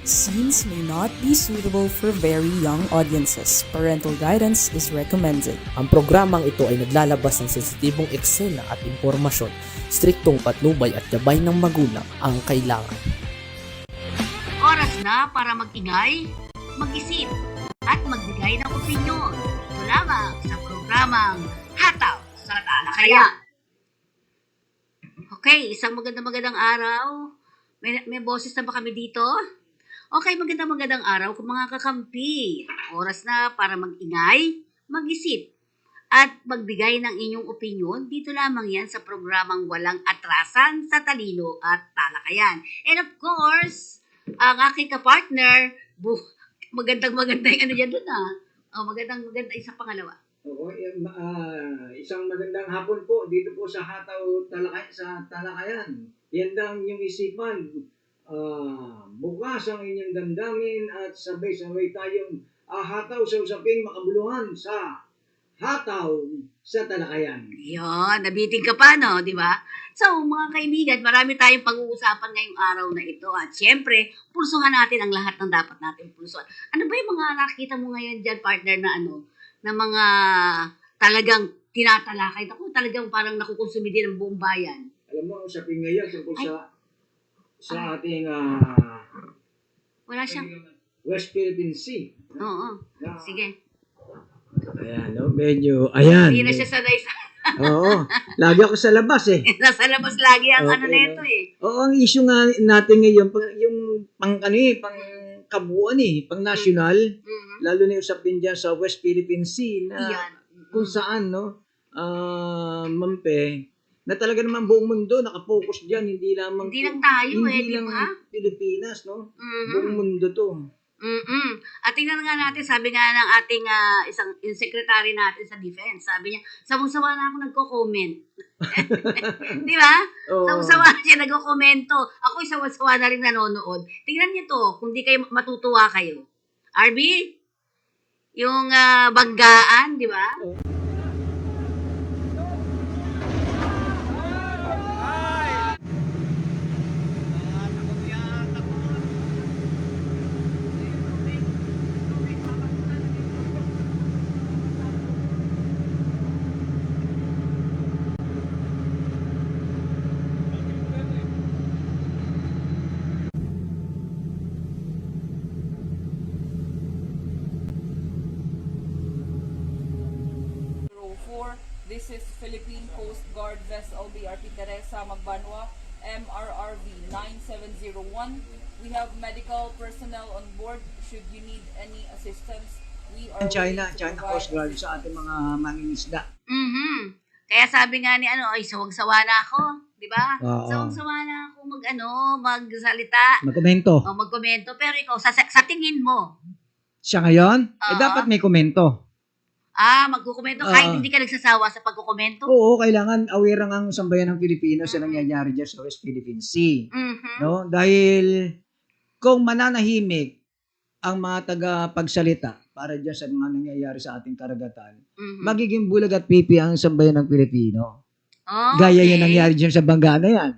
Scenes may not be suitable for very young audiences. Parental guidance is recommended. Ang programang ito ay naglalabas ng sensitibong eksena at impormasyon. Striktong patnubay at gabay ng magulang ang kailangan. Oras na para mag-ingay, mag-isip, at magbigay ng opinyon. Ito lamang sa programang Hataw sa Talakayan. Okay, isang magandang araw. May boses na ba kami dito? Okay, magandang araw kung mga kakampi. Oras na para mag-ingay, mag-isip, at magbigay ng inyong opinyon. Dito lamang yan sa programang walang atrasan sa talino at talakayan. And of course, ang aking kapartner, magandang yung ano dyan doon magandang isang pangalawa. Oo, isang magandang hapon po dito po sa Hataw sa Talakayan. Yan lang yung isipan. Bukas ang inyong damdamin at sabay-sabay tayong hataw sa usaping makabuluhan sa Hataw sa Talakayan. Yun, nabiting ka pa, no? Di ba? So, mga kaibigan, marami tayong pag-uusapan ngayong araw na ito. At syempre, pulsuhan natin ang lahat ng dapat natin pulsuhan. Ano ba yung mga nakita mo ngayon dyan, partner, na mga talagang tinatalakay? Ako, talagang parang nakukonsumi din ng buong bayan. Alam mo, usapin ngayon tungkol sa ating Wala siyang... West Philippine Sea. Oo. Sige. Ayan, no? Medyo, ayan. Hindi na siya sanay sa... Oo, lagi ako sa labas eh. Nasa labas lagi ang Okay, ano nito eh. Oo, ang issue nga natin ngayon, yung pang kabuuan pang national, lalo na yung usapin dyan sa West Philippine Sea na Yan. kung saan, Mampe, na talaga naman buong mundo nakapokus dyan, hindi lang tayo di lang ba? Pilipinas, no? Buong mundo to. At tingnan nga natin, sabi nga ng ating yung secretary natin sa defense, sabi niya, sawang-sawa na ako nagko-comment. Di ba? Oo. Sawang-sawa na siya nagko-komento. Ako'y sawang-sawa na rin nanonood. Tingnan niyo to, kung di kayo matutuwa kayo. RB, yung banggaan, di ba? This is Philippine Coast Guard vessel BRP Teresa Magbanwa, MRRV 9701. We have medical personnel on board. Should you need any assistance, we are China ready to provide Coast Guard sa ating mga mangingisda. Kaya sabi nga ni ay sawang-sawa na ako, di ba? Oo. Sawang-sawa na ako magsalita, Magkomento. o magkomento, pero ikaw sa tingin mo, Siya ngayon, Oo. dapat may komento. magkukomento kahit Oo. hindi ka nagsasawa sa pagkukomento? Oo, kailangan aware ang sambayan ng Pilipino sa nangyayari dyan sa West Philippine Sea. No? Dahil kung mananahimik ang mga taga-pagsalita para dyan sa mga nangyayari sa ating karagatan, magiging bulag at pipi ang sambayan ng Pilipino. Gaya yan nangyari dyan sa bangga na yan.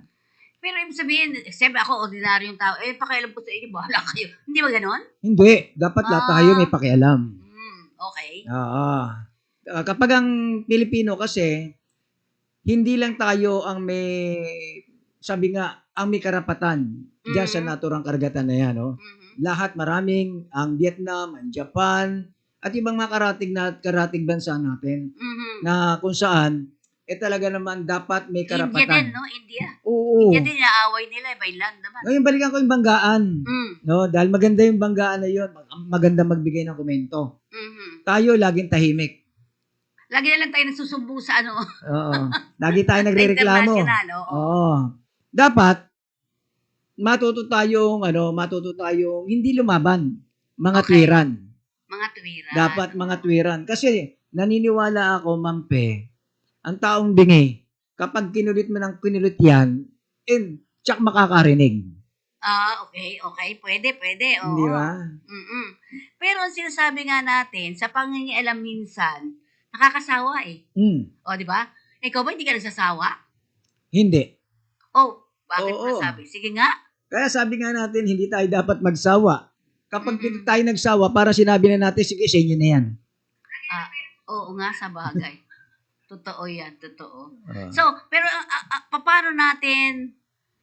Pero ibig sabihin, siyempre ako, ordinaryong tao, pakialam ko sa inyo, bahala kayo. Hindi ba ganon? Hindi. Dapat lahat tayo may pakialam. Okay. Kapag ang Pilipino kasi, hindi lang tayo ang may, sabi nga, ang may karapatan dyan sa naturang karagatan na yan. No? Lahat maraming, ang Vietnam, ang Japan, at ibang mga karatig bansa natin, na kung saan, talaga naman dapat may karapatan. India din, no? India. Oo. India din, naaway nila, by land naman. Ngayon, balikan ko yung banggaan. No? Dahil maganda yung banggaan na yun, maganda magbigay ng komento. Tayo, laging tahimik. Lagi na lang tayo nagsusumbo sa Oo. Lagi tayo nagrereklamo. International, oo. Oo. Dapat, matuto tayong hindi lumaban. Mga Okay. tuwiran. Mga tuwira. Dapat mga tuwiran. Kasi, naniniwala ako, Mampe, ang taong bingi, kapag kinulit mo ng kinulit yan, tsak makakarinig. Okay. Pwede. Oo. Hindi ba? Pero ang sinasabi nga natin, sa pangingialam minsan, nakakasawa eh. O, di ba? Ikaw ba hindi ka nagsasawa? Hindi. Bakit Oo. nasabi? Sige nga. Kaya sabi nga natin, hindi tayo dapat magsawa. Kapag Mm-mm. tayo nagsawa, para sinabi na natin, sige, sa inyo na yan. Ah, oo nga, sa bagay. Totoo yan, totoo. Ah. So, pero paano natin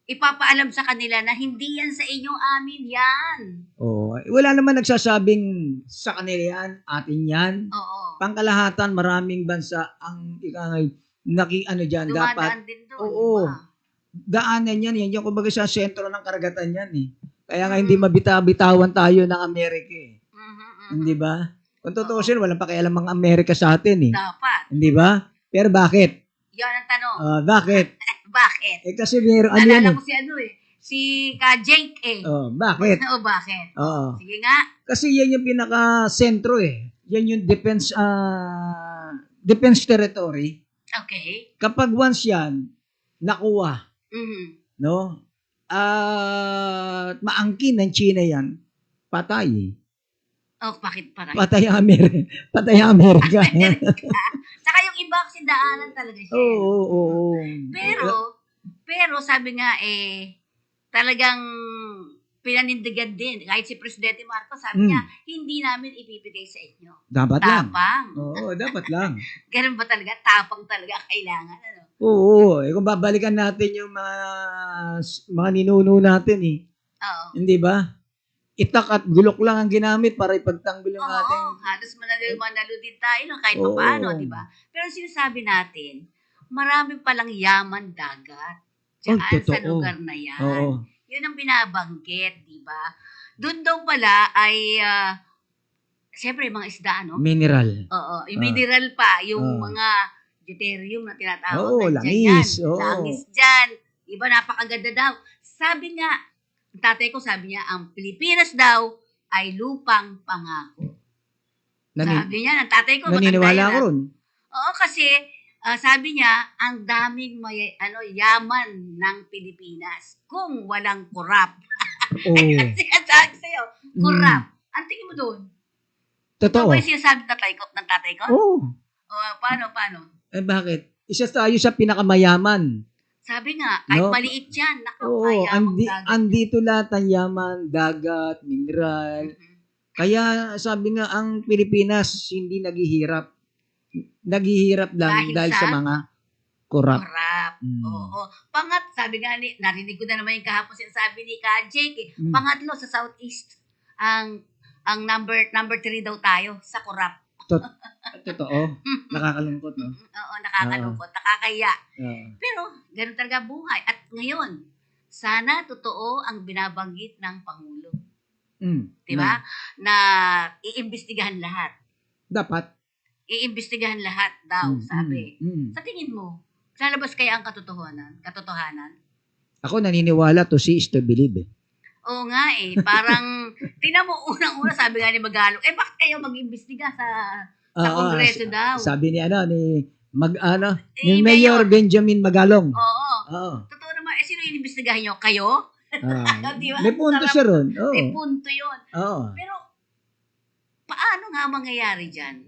ipapaalam sa kanila na hindi yan sa inyo, amin yan? Oo. Wala naman nagsasabing sa kanila yan, atin yan. Oo. Pangkalahatan, maraming bansa ang dyan, dapat. Dumadaan din doon, Oo. di ba? Daanan yan, yan yung kumbaga sa sentro ng karagatan yan eh. Kaya nga hindi mabita-bitawan tayo ng Amerika eh. Hindi ba? Kung tutuusin, walang pakialam ang Amerika sa atin eh. Dapat. Hindi ba? Pero bakit? Yan ang tanong. Bakit? Bakit? Kasi meron ano yan Alala eh. ko si ano eh. Si Ka Jake eh. Bakit? O bakit? Oo. Sige nga. Kasi yan yung pinaka-sentro eh. Yan yung defense territory. Okay. Kapag once yan, nakuha, Mhm. no? At maangkin ng China yan, patay. Oh, bakit parang? Patay ang Amerika. Patay ang Amerika. Saka yung iba kasi daanan talaga siya. Oo. Pero sabi nga talagang pinanindigan din. Kahit si Presidente Marcos, sabi niya, hindi namin ibibigay sa inyo. Dapat lang. Tapang. Oo, dapat lang. Ganun ba talaga? Tapang talaga kailangan. Ano? Oo. Kung babalikan natin yung mga ninuno natin eh. Oo. Hindi ba? Itak at gulok lang ang ginamit para ipagtanggol yung ating... Oo, halos manalo din tayo no, kahit Oo. paano, di ba? Pero sinasabi natin, marami palang yaman dagat diyan sa totoo. lugar na yan. Oo. Yun ang binabanggit, di ba? Doon daw pala ay, siyempre, mga isda, no? Mineral. Oo, yung mineral pa, yung Ah. mga deuterium na tinatawag. Oo, nandiyan langis. yan. Oo. Langis dyan. Iba, napakaganda daw. Sabi nga, ang tatay ko sabi niya, ang Pilipinas daw ay lupang pangako. Sabi niya, ng tatay ko, naniniwala matanda ako yan, ron. Oo, kasi sabi niya, ang daming yaman ng Pilipinas kung walang korap. Oo. Kasi sabi sa'yo, korap. Ang tingin mo doon? Totoo. Ito ba yung sinasabi ng tatay ko? Oo. O, paano? Bakit? Isa tayo sa pinakamayaman. Sabi nga, kahit No? maliit yan, naku, Oo. mayamang dagat. Andito lahat ang yaman, dagat, mineral. Kaya sabi nga, ang Pilipinas hindi naghihirap. Naghihirap lang Dahil dahil sa sa mga korap. Korap. Oo. Narinig ko na naman yung kahapon sinasabi ni Ka Jake. Pangatlo sa Southeast, ang number 3 daw tayo sa korap. Totoo. Nakakalungkot, no? Oo, nakakalungkot, nakakaya. Oo. Pero, ganun talaga buhay. At ngayon, sana totoo ang binabanggit ng Pangulo. Di ba? Na iimbestigahan lahat. Dapat. Iimbestigahan lahat daw, sabi. Mm. Sa tingin mo, lalabas kaya ang katotohanan? Ako naniniwala to see is to believe eh. Oo nga parang, tingnan mo, unang-una sabi nga ni Magalong, bakit kayo mag-imbestiga sa Kongreso daw? Sabi ni ni Eh, Mayor Mayor. Benjamin Magalong. Oo. Oo. Totoo naman, sino yung inimbestigahan nyo? Kayo? Di ba? May punto Sarap. siya ron. Oo. May punto yun. Oo. Pero, paano nga mangyayari dyan?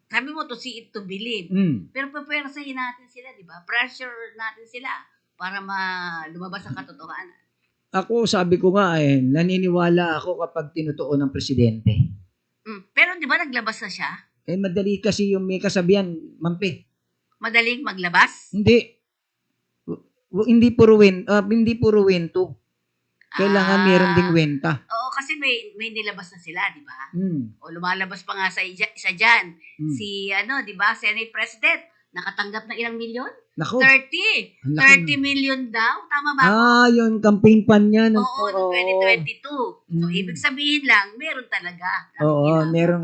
Sabi mo to see it to believe. Pero papersahin natin sila, di ba? Pressure natin sila para lumabas ang katotohanan. Ako, sabi ko nga naniniwala ako kapag tinutuon ng presidente. Pero di ba naglabas na siya? Madali kasi yung may kasabihan, Mampi. Madaling maglabas? Hindi. Hindi puro wento. Kailangan meron ding wenta. Oo, kasi may nilabas na sila, di ba? Mm. O lumalabas pa nga isa dyan. Si, di ba, Senate President, nakatanggap ng ilang milyon? Nako. 30. Ang laki. 30 million daw. Tama ba ako? Yung campaign pan niya. Oo, noong 2022. So, ibig sabihin lang, meron talaga. Oo, merong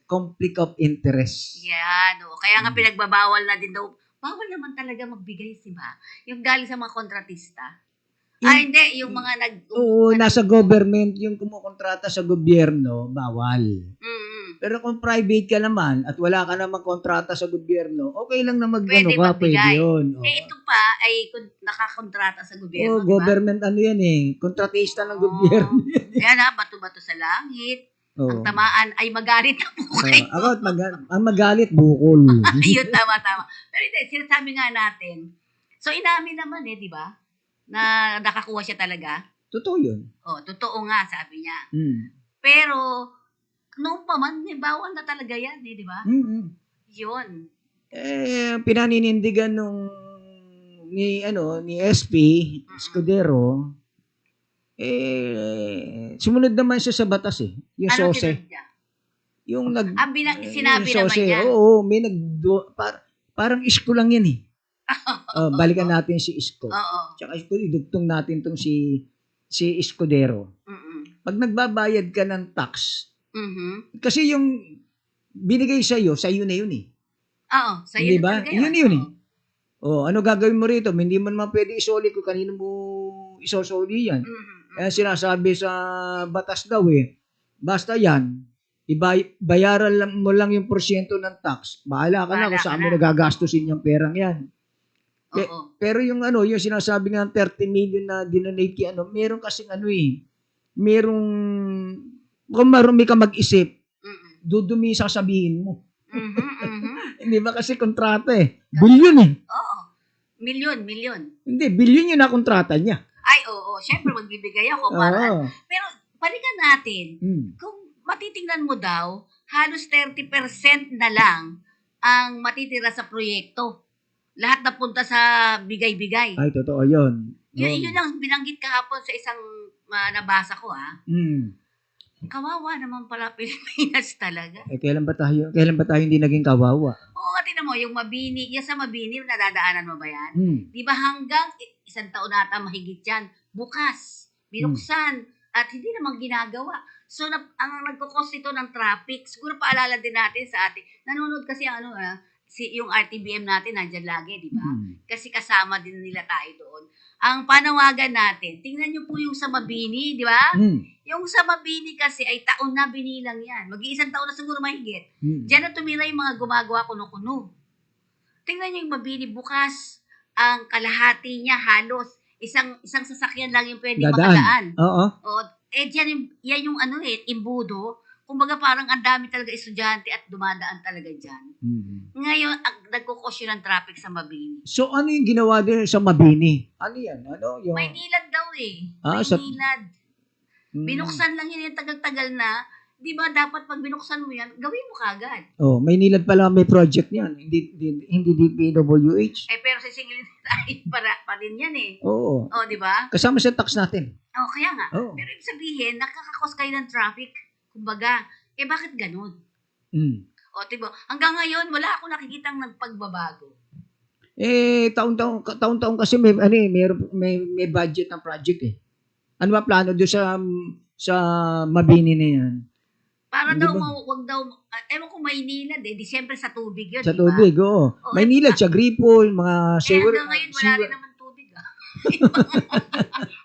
conflict of interest. Yan. Kaya nga pinagbabawal na din daw. Bawal naman talaga magbigay, di ba? Yung galing sa mga kontratista. Hindi. Yung mga Oo, nasa government, yung kumukontrata sa gobyerno, bawal. Pero kung private ka naman at wala ka namang kontrata sa gobyerno, okay lang na Pwede pwede magbigay. yun. Ito pa ay nakakontrata sa gobyerno, di ba? Government yan kontratista ng gobyerno. Yan bato-bato sa langit. Oo. Ang tamaan ay magalit na po kayo. Ako, ang magalit, bukol. Ayun, tama. Pero hindi, sinasabi nga natin. So, inamin naman di ba? Na nakakuha siya talaga. totoo yun. Oh, totoo nga, sabi niya. Mm. Pero, noong pa man, may bawal na talaga yan, eh, di ba? Mm-mm. Yun. Pinaninindigan ni SP Escudero, sumunod naman siya sa batas eh. Yung Ano SOSE. tinanong niya? Yung Sinabi yung naman niya. Oo, may parang isko lang yan eh. Balikan natin si Isko. Oo. Tsaka idugtong natin tong si Escudero. Mm-mm. Pag nagbabayad ka ng tax, Mhm. kasi yung binigay sa iyo na yun eh. Oo, sa Di yun ba? talaga Yun eh. Ano gagawin mo rito? Hindi mo naman pwede isoli kung kanino mo isosoli yan. Mhm. Kaya sinasabi sa batas daw eh, basta yan, bayaran mo lang yung porsyento ng tax. Bahala ka na Bahala kung ka saan mo na. nagagastusin yung perang yan. Oo. Pero yung yung sinasabi nga 30 million na dinonate kay meron kasing merong kung marumi ka mag-isip, Mm-mm. dudumi sasabihin mo. Mhm, mhm. Hindi ba kasi kontrata eh. Bilyon eh. Oo. Milyon. Hindi, bilyon yun na kontrata niya. Ay, oo. Siyempre, magbibigay ako para. Oo. Pero, balikan natin. Hmm. Kung matitingnan mo daw, halos 30% na lang ang matitira sa proyekto. Lahat na punta sa bigay-bigay. Ay, totoo yun. Yun lang binanggit kahapon sa isang nabasa ko Hmm. Kawawa naman pala Pilipinas talaga. Kailan ba tayo hindi naging kawawa? Oo nga, tinan mo, yung Mabini, yan sa Mabini, nadadaanan mo ba yan? Hmm. Di ba hanggang isang taon nata mahigit yan, bukas, binuksan, at hindi naman ginagawa. So, ang nagkukos ito ng traffic, siguro paalala din natin sa atin, nanonood kasi yung RTBM natin, nandyan lagi, di ba? Kasi kasama din nila tayo doon. Ang panawagan natin, tingnan nyo po yung sa Mabini, di ba? Hmm. Yung sa Mabini kasi ay taon na binilang yan. Mag-iisang taon na siguro mahigit. Hmm. Diyan na tumira yung mga gumagawa kuno-kuno. Tingnan nyo yung Mabini bukas, ang kalahati niya halos, isang sasakyan lang yung pwede makadaan. Oo. O, yan yung imbudo. Kumbaga parang ang dami talaga estudyante at dumadaan talaga dyan. Hmm. Ngayon, nagkukos yun ng traffic sa Mabini. So, ano yung ginawa din sa Mabini? Ano yan? Yung... May nilad daw eh. Ah, May sa- nilad. Binuksan lang yun yung tagal-tagal na. Di ba dapat pag binuksan mo yan, gawin mo kagad. Oh, may nilad pala may project niyan. Hindi DPWH. Pero sisingilin tayo pa din yan eh. Oo. O, di ba? Kasama sa tax natin. O, kaya nga. Oo. Pero ibig sabihin, nakakakos kayo ng traffic. Kumbaga, bakit ganun? Hmm. O, diba? Hanggang ngayon, wala ako nakikitang nagpagbabago. Taon-taon kasi may budget ng project eh. Ano ba plano doon sa Mabini na yan? Para Hindi daw, ba? wag daw, ewan ko may nilad eh. Di siyempre sa tubig yun, Sa di ba? tubig, oo. Oo. May nilad sa gripo, mga sewer. Hanggang ngayon, wala rin naman tubig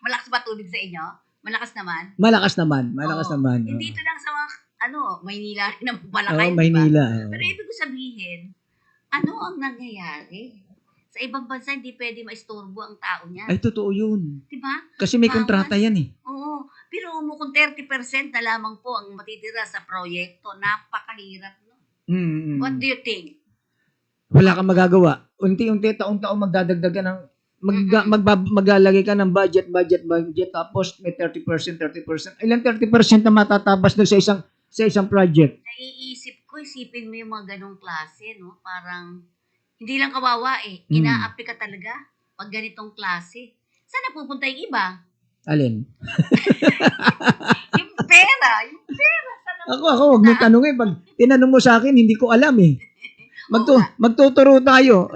Malakas ba tubig sa inyo? Malakas naman? Malakas naman. Oo. Naman. Hindi ito lang sa mga, Maynila rin naman pala Oo, kayo, di ba? Maynila. Pero ibig ko sabihin, ano ang nangyayari? Sa ibang bansa, hindi pwede maistorbo ang tao niya. Ay, totoo yun. Di ba? Kasi may Bawal. kontrata yan eh. Oo. Pero kung 30% na lamang po ang matitira sa proyekto, napakahirap. No? Mm. What do you think? Wala kang magagawa. Unti-unti, taon-taon magdadagdag ka ng maglalagay ka ng budget, tapos may 30%. Ilang 30% na matatabas doon sa isang project? Isipin mo yung mga ganong klase, no? Parang, hindi lang kawawa eh. Inaapi ka talaga pag ganitong klase. Saan napupunta yung iba? Alin? Yung pera. Saan Ako, wag mo tanongin. Pag tinanong mo sa akin, hindi ko alam eh. Magtuturo tayo.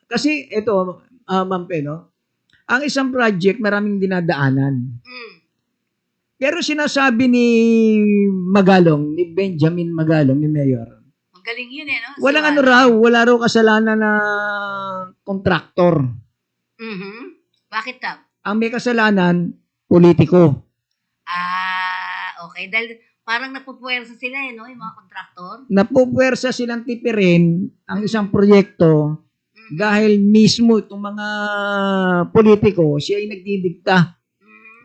Kasi, ito, Ma'am Pe, no? Ang isang project, maraming dinadaanan. Pero sinasabi ni ni Benjamin Magalong, ni Mayor, Magaling yun eh, no? wala raw kasalanan na kontraktor. Bakit ka? Ang may kasalanan, politiko. Okay. Dahil parang napupuwersa sila eh, no? Yung mga kontraktor. Napupuwersa silang tipirin ang isang proyekto dahil mismo itong mga politiko, siya ay nagdidikta.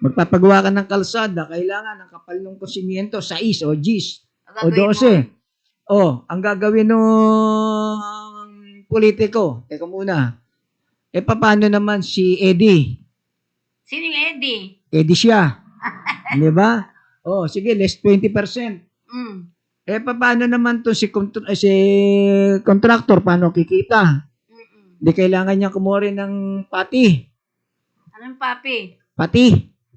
Magpapagawa ka ng kalsada, kailangan ng kapal ng kusimiento, 6 o 10 o 12. Ang gagawin ng politiko, teka muna, paano naman si Eddie? Sino yung Eddie? di siya. Di ba? Oh, sige, less 20%. Mm. Paano naman to si contractor, paano kikita? Mm-mm. Di kailangan niya kumuha rin ng pati. Anong papi?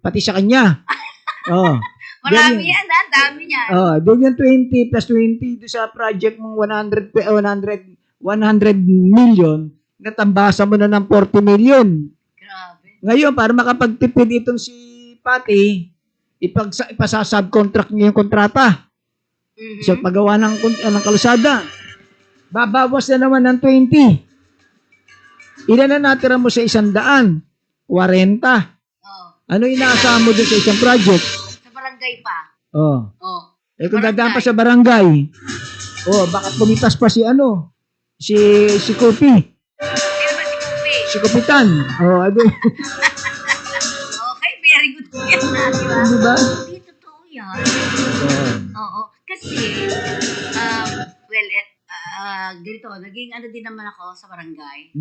Pati sa kanya. Oh. Marami Ganyan. yan, ha? Dami niyan. Oh, doon yung 20 plus 20 do sa project mong 100 million, natambasa mo na ng 40 million. Grabe. Ngayon, para makapagtipid itong si Pati, ipasasubcontract niya yung kontrata Mhm. sa paggawa ng kalsada. Babawas na naman ng 20. Ilan na natira mo sa 100? 40. Oh. Ano inaasahan mo doon sa isang project? Sa barangay pa. Oh. Oh. Kung Barangay. dadaan pa sa barangay, baka pumitas pa si Kopi, Sino ba si Kupi? si Kopitan. Ano, Okay, very good po yan, ha? Di ba? di ba? Hindi totoo yan. Oh. Oo. Kasi, ganito, naging ano din naman ako sa barangay.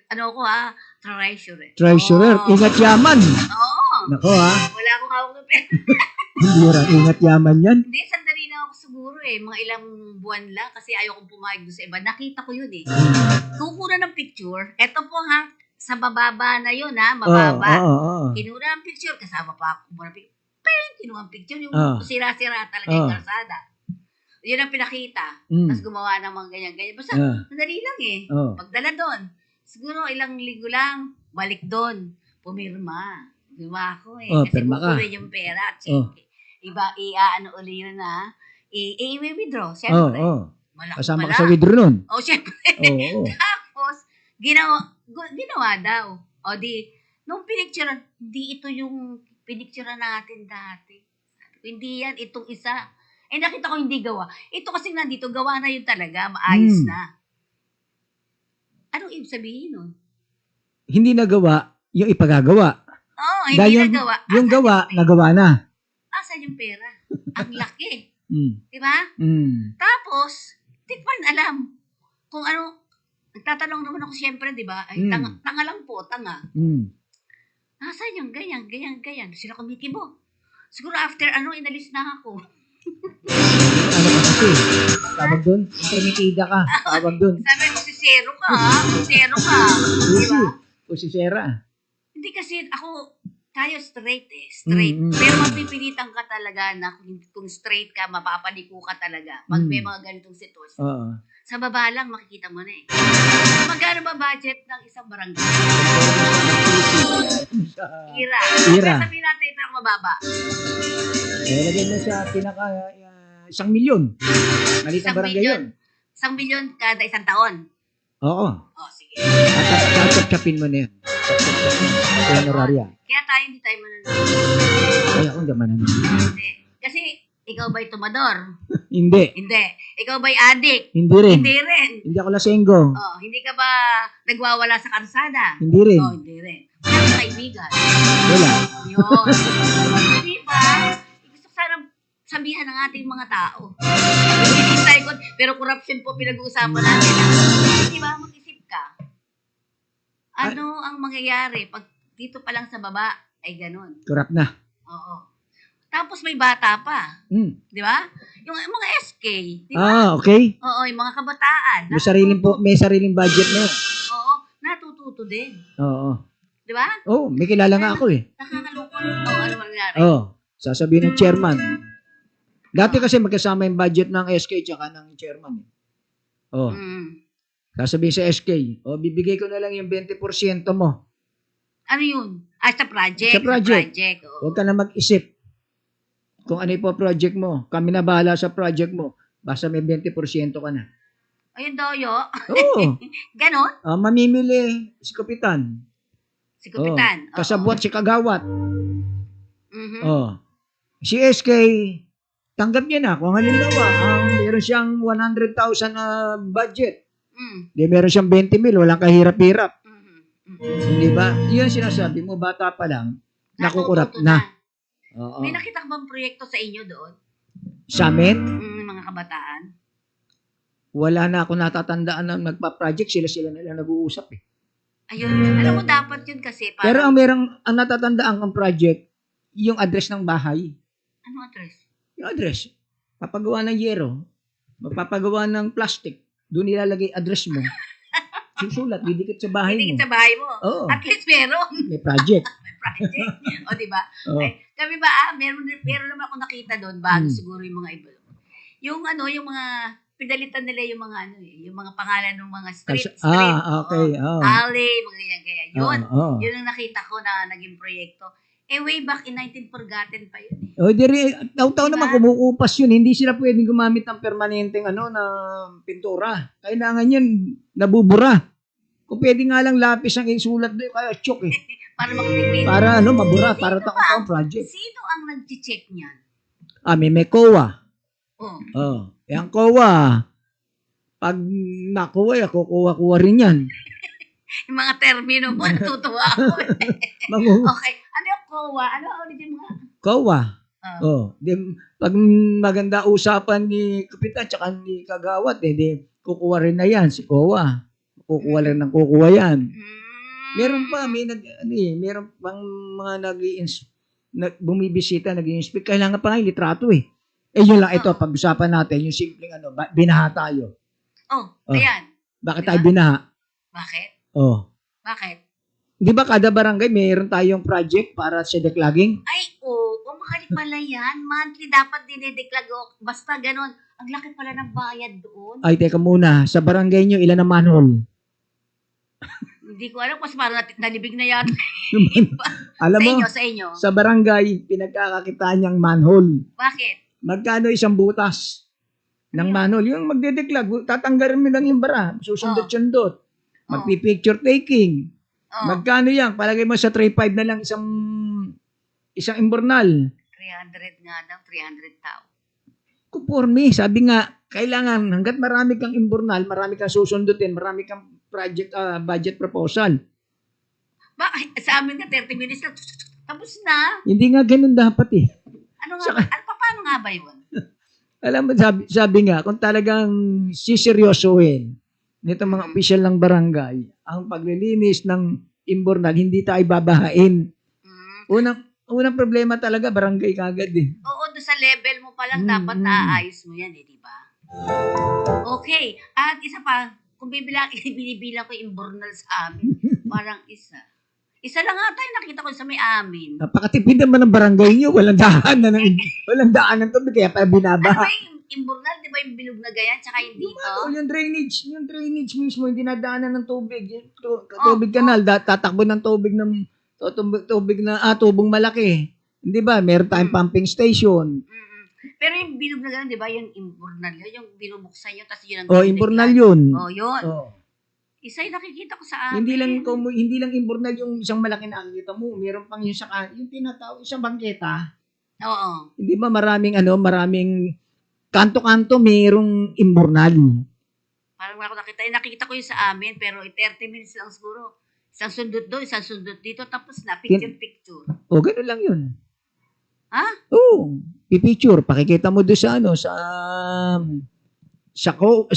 Ano ako treasurer. Treasurer, Oo. ingat yaman. Oo. Nako Wala akong hawak ng pera. hindi rin ingat yaman yan. Hindi, sandali lang ako siguro mga ilang buwan lang kasi ayaw kong pumayag doon sa iba. Nakita ko yun Kukuha ng picture. Eto po sa bababa na yun mababa. Kinuha ng picture, kasama pa ako. Kinuha ng picture, yung sira-sira talaga yung kalsada. Yun ang pinakita. Tapos gumawa ng mga ganyan-ganyan. Basta, sandali lang Pagdala doon. Siguro ilang linggo lang, balik doon. Pumirma. Diba ako kasi pirma ka. kukunin yung pera. Check. Iba, iaano uli yun i-withdraw. Siyempre. Malaki Kasama pala. ka sa withdraw nun. Siyempre. Oo. Tapos, ginawa daw. Nung pinicturean, hindi ito yung pinicturean natin dati. Sabi ko, hindi yan, itong isa. Nakita ko hindi gawa. Ito kasi nandito, gawa na yun talaga, maayos na. Anong ibig sabihin nun? Hindi nagawa, yung ipagagawa. Hindi Dahil nagawa. yung gawa, nagawa na. Asan yung pera? Ang laki. Mm. Di ba? Mm. Tapos, di pa rin alam kung ano, nagtatanong naman ako siyempre, di ba? Ay, tanga lang po, tanga. Mm. Nasaan yung ganyan. Sila committee mo. Siguro after inalis na ako. Ano ka kasi? Tawag doon? Intermitida ka. Tawag doon. Sabi ko, zero ka. Zero ka. Di ba? O si Sarah. Hindi kasi ako, tayo straight Straight. Pero mapipilitan ka talaga na kung straight ka, mapapaliko ka talaga. Pag may mga ganitong sitwasyon. Oo. Sa baba lang, makikita mo na Magkano ba budget ng isang barangay? Ira. Ira. Sabihin natin ito ang mababa. Lagay mo sa pinaka 1 milyon. Maliit na 1 barangay milyon. yun. 1 milyon kada isang taon. Oo. Sige. At chap-chapin mo na yan. Chap-chapin. Honoraria. Kaya hindi tayo mananood. Ay, ako hindi mananood. Hindi. Kasi, ikaw ba'y tumador? Hindi. Hindi. Ikaw ba'y adik? Hindi rin. Hindi rin. Hindi ako lasenggo. Hindi ka ba nagwawala sa karsada? Hindi rin. Hindi rin. Wala kang kaibigan. Wala. Yun. Di ba? Gusto ko sana sabihan ng ating mga tao. Hinihintay ko, pero corruption po pinag-uusapan natin. Di ba? Mag-isip ka. Ano ang mangyayari pag dito pa lang sa baba ay ganun? Kurap na. Oo. Tapos may bata pa. Di ba? Yung mga SK. Di ba? Okay. Oo, yung mga kabataan. May sariling budget na yun. Oo, natututo din. Oo. Di ba? Oh, may kilala nga ako Nakakalungkot. Ano mangyari? Sasabihin ng chairman. Dati kasi magkasama yung budget ng SK tsaka ng chairman. Sasabihin sa SK, bibigay ko na lang yung 20% mo. Ano yun? Sa project. Sa project. Oo. Huwag ka na mag-isip kung ano yung project mo. Kami na bahala sa project mo. Basta may 20% ka na. Ayun daw yo. Oo. Ganon? Mamimili si Kapitan. Si Kapitan. Oo. Kasabwat si Kagawat. Mhm. Si SK, tanggap niya na. Kung halimbawa, meron siyang 100,000 na budget. Di meron siyang 20 mil, walang kahirap-hirap. Hindi ba? Yun sinasabi mo, bata pa lang, nakukurap Natututo na. Oo. May nakita ka bang proyekto sa inyo doon? Sa amin, Mga kabataan? wala na ako natatandaan na nagpa-project, sila na lang nag-uusap eh. Ayun. Alam mo, dapat yun kasi. Pero ang natatandaan ang project, yung address ng bahay. Ano address? Yung address. Papagawa ng yero. Magpapagawa ng plastic. Doon ilalagay address mo. Susulat, didikit sa bahay Hindi mo. sa bahay mo. Oo. At least meron. May project. May project. O, di ba? Oo. Ay, kami ba, meron naman ako nakita doon, bago siguro yung mga iba. Yung mga, pinalitan nila yung mga yung mga pangalan ng mga street. Okay. oo, Oh. alley, mga ganyan. Yun. Oo. Yun ang nakita ko na naging proyekto. Way back in 19 Forgotten pa yun. O, taw-taw Diba? naman kumukupas yun. Hindi sila pwedeng gumamit ng permanenteng na pintura. Kailangan yun, nabubura. Kung pwede nga lang lapis ang isulat doon, kaya chok eh. Para makatipid. Para mabura, para Sino taong ba? project. Sino ang nag-check niyan? May COA. Oh. Yung COA, pag nakuha, kukuha rin yan. Yung mga termino mo, natutuwa ako. Okay. Ano yung COA? Ano ulit yung mga? COA. Oh. Pag maganda usapan ni Kapitan tsaka ni Kagawad, di kukuha rin na yan si COA. Kukuha rin ng kukuha yan. Meron pa, meron pang mga bumibisita, nag-i-inspect. Kailangan pa nga yung litrato eh. Yun lang ito, pag-usapan natin, yung simpleng binaha tayo. Ayan. Bakit Diba? tayo binaha? Bakit? Bakit? Di ba kada barangay mayroon tayong project para sa declogging? Ay, mahalik pala yan. Monthly dapat dinideklag. Basta ganun. Ang laki pala ng bayad doon. Ay, teka muna. Sa barangay nyo, ilan ang manhole? Hindi ko alam kasi parang nalibig na yata. Alam mo, Sa inyo. sa barangay, pinagkakakitaan niyang manhole. Bakit? Magkano isang butas ng manhole? Yung magdedeklag, tatanggalin mo lang yung bara. Susundot-sundot. Magpipicture taking. Magkano yan? Palagay mo sa 3.5 na lang isang imbornal. 300 nga daw, 300 tao. Kuporme, sabi nga, kailangan hanggat marami kang imbornal, marami kang susundutin, marami kang project budget proposal. Bakit? Sa amin nga 30 minutes na, tapos na. Hindi nga ganun dapat eh. Paano nga ba yun? Alam mo, sabi nga, kung talagang siseryosohin nito mga opisyal ng barangay, ang paglilinis ng imbornal, hindi tayo babahain. Unang problema talaga, barangay kagad eh. Oo, doon sa level mo pa lang dapat naaayos mo yan di ba? Okay. At isa pa, kung binibilang ko yung imbornal sa amin, parang isa. Isa lang nga tayo nakita ko sa may amin. Napakatipid naman ng barangay nyo, walang daanan ng tubig, kaya pa Ano binabaha. ba yung imbornal? Di ba yung bilog na ganyan? Tsaka yung dito? Yung drainage mismo, hindi nadaanan ng tubig. Tubig kanal, tatakbo ng tubig tubong malaki. Hindi ba? Meron tayong pumping station. Pero yung bilog na ganyan, di ba? Yung imbornal yun, yung binubuksan yun, tapos yun ang Imbornal yun. Yun. Oh. Isa yung nakikita ko sa amin. Hindi lang imbornal yung isang malaki na nakikita mo. Meron pang yung yung tinatawag, isang bangketa. Oo. Hindi ba maraming kanto-kanto merong imbornal. Parang wala ko nakita ko yung sa amin, pero 30 minutes lang siguro. Isang sundot doon, isang sundot dito, tapos na, picture. Gano'n lang yun. Ha? Oo. Pipicture. Pakikita mo doon sa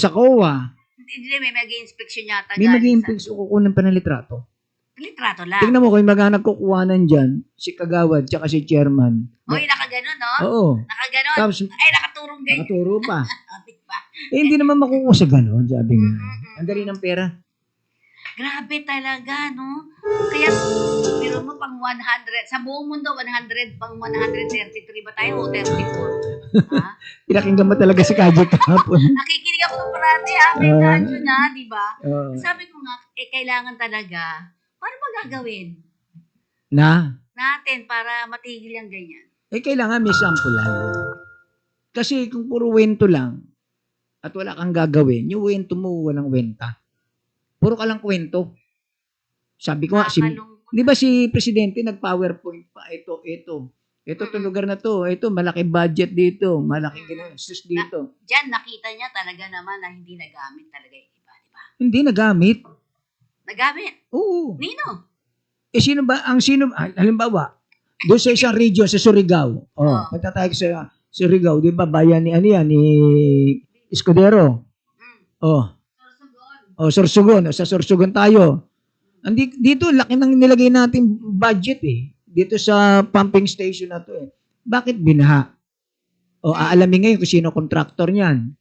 COA. Hindi, may mag-i-inspection yata. May galing mag-i-impix o kukunin pa ng litrato. litrato lang. Tingnan mo kung yung mga nagkukuhanan dyan, si Kagawad tsaka si Chairman. Nakaganon, no? Oo. Nakaganon. Tapos, Ay, nakaturong ganyan. nakaturo pa. Diba? Hindi naman makukuha sa gano'n, sabi nga. Ang dali ng pera. Grabe talaga, no? Kaya, biro mo pang 100, sa buong mundo, 100, pang 133 ba tayo o 34? Ha? Pinakinggan mo talaga si Kajek kahapon. Nakikinig ako ng parati, ha? May radyo na, di ba? Sabi ko nga, kailangan talaga, paano magagawin natin para matigil yung ganyan? Kailangan may sampulan. Kasi kung puro wento lang, at wala kang gagawin, yung wento mo, walang wenta. Puro ka lang kwento. Sabi ko nga, di ba si Presidente nag-PowerPoint pa, ito itong lugar na to, ito, malaki budget dito, malaki sus dito. Diyan, nakita niya talaga naman na hindi nagamit talaga yung iba, di ba? Hindi nagamit. Nagamit? Oo. Nino? Halimbawa, doon sa isang region, sa Surigao, punta tayo sa Surigao, di ba, bayan ni Escudero. Sorsogon. Sa Sorsogon tayo. Dito, laki nang nilagay natin budget eh. dito sa pumping station na to eh. Bakit binaha? O aalamin ngayon kung sino contractor niyan.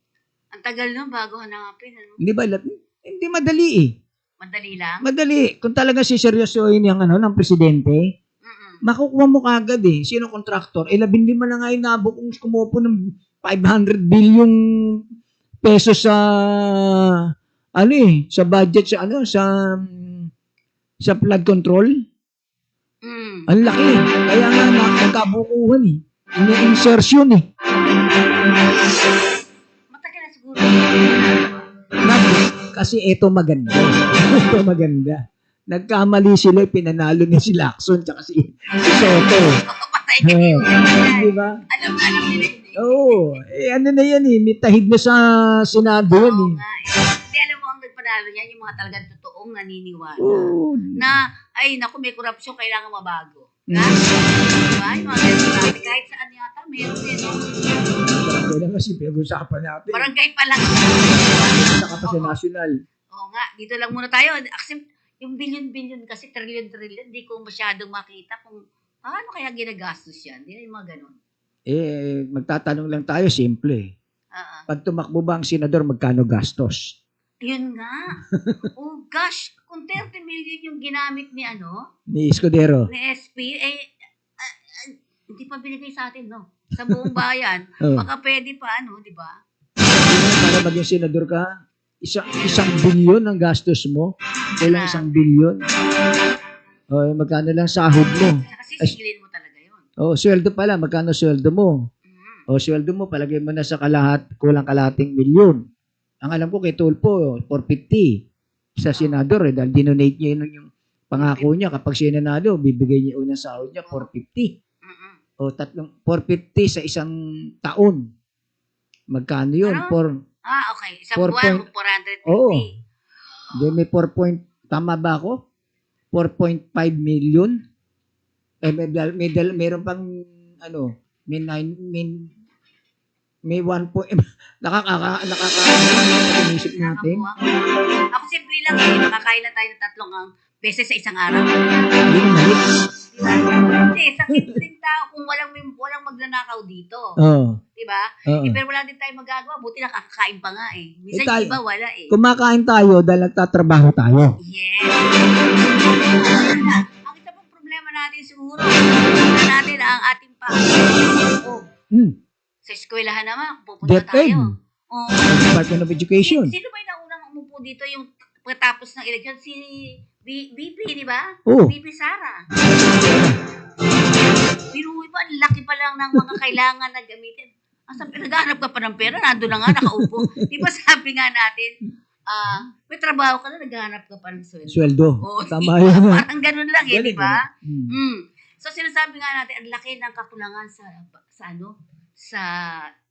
Ang tagal nun bago hanapin. Ano? Hindi ba? Hindi madali eh. Madali lang. Madali. Kung talaga siseryosohin yung ng presidente, Mm-mm. makukuha mo kagad eh. Sino contractor? 15 na nga yung nabukong kumupo ng 500 billion pesos sa sa budget sa flood control. Mm. Ang laki. Kaya nga nagkabukuhan eh. Ini-insertion eh. Matagal na siguro. Kasi ito maganda. Ito maganda. Nagkamali sila, pinanalo niya si Lacson tsaka si Soto. Patay ka yun. Di ba? Alam nila yun eh. Oo. Ano na yan eh. May tahid na sa Senado yan Oo eh. nga eh. Hindi alam mo ang nagpanalo niyan, yung mga talagang totoong naniniwala. Oo. Na, ay naku, may korupsyon, kailangan mabago. Ha? Diba? Yung mga ganyan. Kahit saan yata, meron din. No? Kaya na kasi pinag-usapan natin. Barangay pa lang. Saka pa sa national. Oo nga, dito lang muna tayo. Kasi yung billion-billion kasi, trillion-trillion, hindi ko masyadong makita kung paano kaya ginagastos yan. Hindi na yung mga ganun. Magtatanong lang tayo, simple. Pag tumakbo ba ang senador, magkano gastos? Yun nga. Oh gosh, kung 30 million yung ginamit ni Ni Escudero. ni SP, hindi pa binigay sa atin, no? Sa buong bayan. Oh. Baka pwede pa, di ba? Para maging senador ka, isang bilyon ang gastos mo. Kailang 1 bilyon. Magkano lang sahod mo? Kasi sigilin mo talaga yun. Sweldo pala, magkano sweldo mo? Sweldo mo, palagay mo na sa kulang kalahating milyon. Ang alam ko kay Tulfo, 450 sa senador dahil dinonate niya yung pangako niya kapag siya nanalo, bibigay niya unang sahod niya 450. Mm-mm. 450 sa isang taon. Magkano yun? Ano? Okay. Isang Four buwan, point- 450. Oo. May 4 point, tama ba ako? 4.5 million? Meron pang, may 1 point, nakaka-inisip natin. Nakabuwang. Ako simple lang makakain lang tayo ng 3 beses sa isang araw. Hindi na mali. Diba? Kasi sa simpleng tao, kung walang magnanakaw dito. Oo. Diba? Oo. Pero wala din tayo magagawa. Buti nakakakain pa nga eh. Minsan tayo- yung iba wala eh. Kumakain tayo dahil nagtatrabaho tayo. Yes. Ang isa pong problema natin siguro, natin ang ating sa eskwelahan naman, pupunta DepEd. tayo. Oo. Department of Education. Sino ba yung naunang umupo dito yung pagkatapos ng eleksyon? Si BP, di ba? Oo. BP Sara. Biruwi pa, ang laki pa lang ng mga kailangan na gamitin. Asa pinaghanap ka pa ng pera, nandun na nga, nakaupo. Di ba sabi nga natin, may trabaho ka na, naghahanap ka pa ng sweldo. Sweldo. Oo, Tama diba? yun. Parang ganun lang eh, Galing, di ba? galing. So sinasabi nga natin, ang laki ng kakulangan sa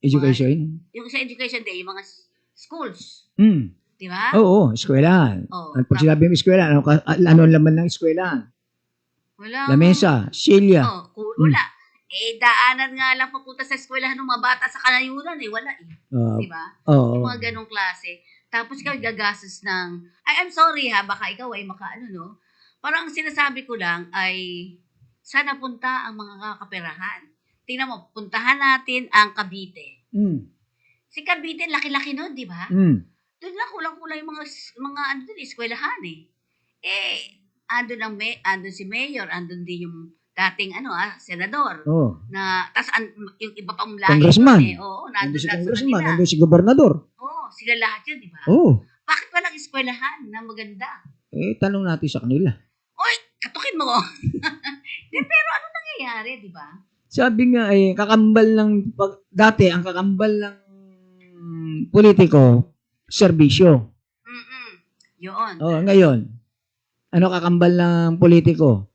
Education. yung sa education day, yung mga schools. Di ba? Oo, eskwelahan. Oo. Pag sinabi mo eskwelahan, ano ang laman ng eskwelahan? Wala. Lamesa, silya. Wala. Daanan nga lang papunta sa eskwelahan ng mga bata sa kanayunan eh. Wala eh. Di ba? Oo. Yung mga ganong klase. Tapos ikaw gagastos ng, I'm sorry ha, baka ikaw ay no? Parang ang sinasabi ko lang ay, sana punta ang mga kakaperahan. Tingnan mo, puntahan natin ang Cavite. Si Cavite, laki-laki nun, di ba? Doon lang kulang-kulang yung mga eskwelahan eh. Andun si Mayor, andun din yung dating senador. Oo. Na tas yung iba pang lahi. Congressman. Oo, Nandun nandun si lang sa congressman, kanila. nandun si gobernador. Oo, sila lahat yun, di ba? Oo. Bakit walang eskwelahan na maganda? Tanong natin sa kanila. Oy, katukin mo ko. Pero ano nangyayari, di ba? Sabi nga kakambal ng dati ang kakambal ng politiko, serbisyo. Yun. Ngayon, ano kakambal ng politiko?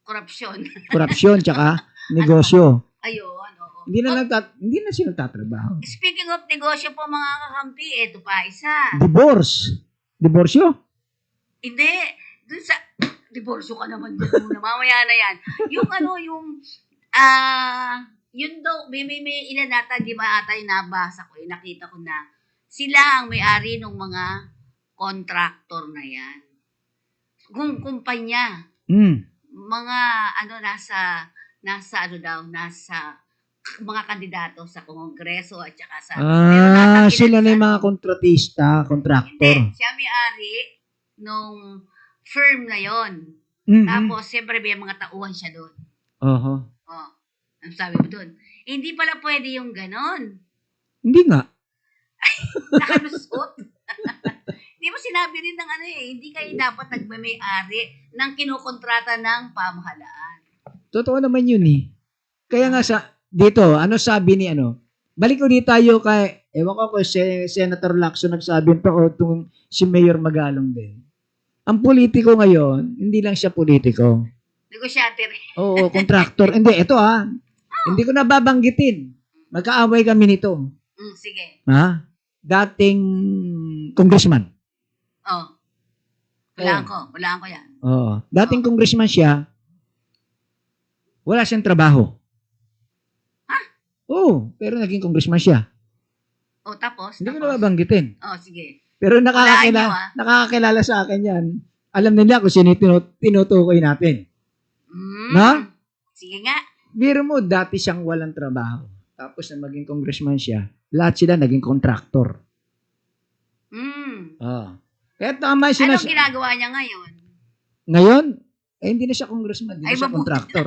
Korupsyon. Korupsyon tsaka negosyo. Ayun, oo. Hindi na sila tatrabaho. Speaking of negosyo po mga kakampi, eto pa isa. Diborsyo? Hindi. Dun sa, diborsyo ka naman dyan muna. Mamaya na yan. Yun daw, may ilan nata, di ba ata yung nabasa ko, nakita ko na sila ang may-ari ng mga contractor na yan. Kung kumpanya. mga ano nasa ano daw, nasa mga kandidato sa kongreso at saka sa pero natanggihan Sila na sa yung mga ano. kontratista, contractor. Hindi, siya may-ari nung firm na yon. Mhm. Tapos, siyempre may mga tauhan siya doon. Oho. Oh, ang sabi mo doon. Hindi pala pwede yung ganon. Hindi nga. Nakalusot. Hindi mo sinabi rin ng ano hindi kayo dapat nagmamay-ari ng kinukontrata ng pamahalaan. Totoo naman yun eh. Kaya nga dito, ano sabi ni balik ulit tayo kay, ewan ko kung si Senator Lacson nagsabi to o itong si Mayor Magalong din. Ang politiko ngayon, hindi lang siya politiko. Negosyante rin. Oo, contractor. Hindi, ito hindi ko nababanggitin. Magkaaway kami nito. Sige. Ha? Dating congressman. Oh. Walaan ko yan. Oo. Dating congressman siya, wala siyang trabaho. Ha? Oo, pero naging congressman siya. Oh, tapos? Hindi ko Tapos? nababanggitin. Oh, sige. Pero Walaan nyo, nakakakilala sa akin yan. Alam nila kung sino tinutukoy natin. Na? Sige nga. Biro mo, dati siyang walang trabaho. Tapos na maging congressman siya, lahat sila naging contractor. Kaya tama yung Anong ginagawa niya ngayon? Ngayon, hindi na siya congressman, hindi Ay, na siya mabuti. contractor.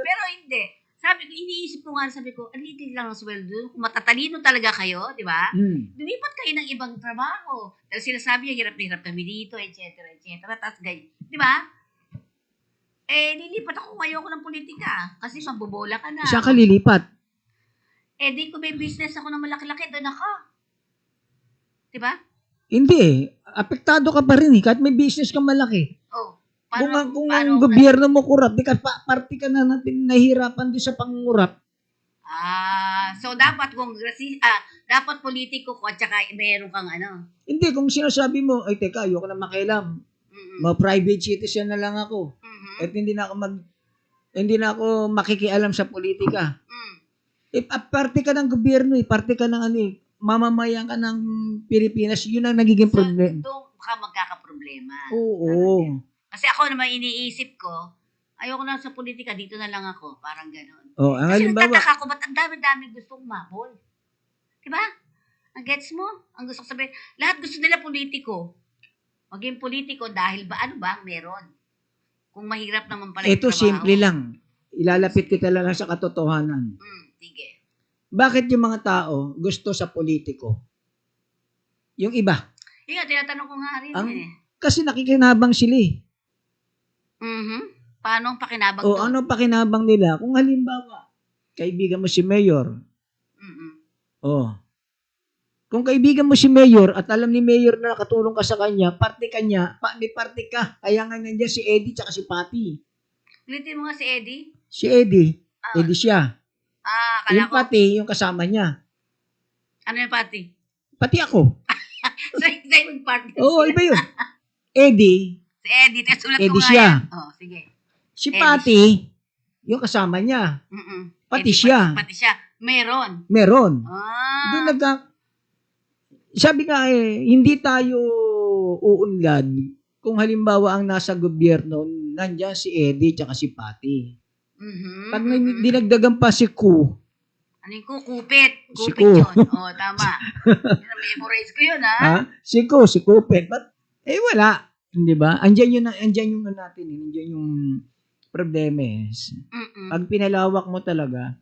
Pero hindi. Iniisip ko nga, sabi ko, alitin lang ang sweldo. Kung matatalino talaga kayo, di ba? Lumipat kayo ng ibang trabaho. Dahil sinasabi niya, hirap na hirap kami dito, etc. Tapos ganyan. Di ba? Lilipat ako, ayoko ng politika. Kasi mabobola ka na. Saan ka lilipat? Di ko may business ako ng malaki-laki, doon ako. Di ba? Hindi eh. Apektado ka pa rin eh. Kahit may business ka malaki. Oh. Kung ang gobyerno mo kurap, di ka party ka na natin nahihirapan din sa pangurap. So dapat dapat politiko ko at saka meron kang ano. Hindi, kung sinasabi mo, ay teka, ayoko na makialam. Ma-private citizen na lang ako. At hindi na ako makikialam sa politika. Party ka ng gobyerno eh, party ka ng mamamayan ka ng Pilipinas, yun ang nagiging problema. So, doon ka magkakaproblema. Oo. Kasi ako naman iniisip ko, ayoko na sa politika, dito na lang ako. Parang gano'n. Ang Kasi halimbawa, nagtataka ko, ba't ang dami-dami gustong mabol? Diba? Ang gets mo? Ang gusto ko sabihin, lahat gusto nila politiko. Maging politiko dahil ano ba meron? Kung mahirap naman pala yung ito trabaho. simple lang. Ilalapit kita lang sa katotohanan. Sige. Bakit yung mga tao gusto sa politiko? Yung iba. Yung nga, tinatanong ko nga rin Kasi nakikinabang sila eh. Paano ang pakinabang O ano pakinabang nila? Kung halimbawa, kaibigan mo si Mayor. Kung kaibigan mo si Mayor at alam ni Mayor na nakatulong ka sa kanya, party ka niya, may party ka. Kaya nga nandiyan si Eddie tsaka si Patty. Ulitin mo nga si Eddie. Si Eddie. Eddie siya. Kala Yung ko. Patty, yung kasama niya. Ano yung party? Pati ako. Sa yung party. Oo, iba yun. Eddie, Si Eddie. Sulat ko Eddie nga siya. yan. Sige. si Eddie Patty, yung kasama niya. Pati Eddie, siya. Pati siya. Meron. Meron. Doon sabi nga hindi tayo uunlad kung halimbawa ang nasa gobyerno, nandyan si Eddie tsaka si Patty. Pag may dinagdagan pa si Ku, Ano yung kupit? Si Kupit Ku. yun. Tama. Memorize ko yun, si Kupit. But, wala. Di ba? Andyan yung natin. Andyan yung problema eh. Pag pinalawak mo talaga,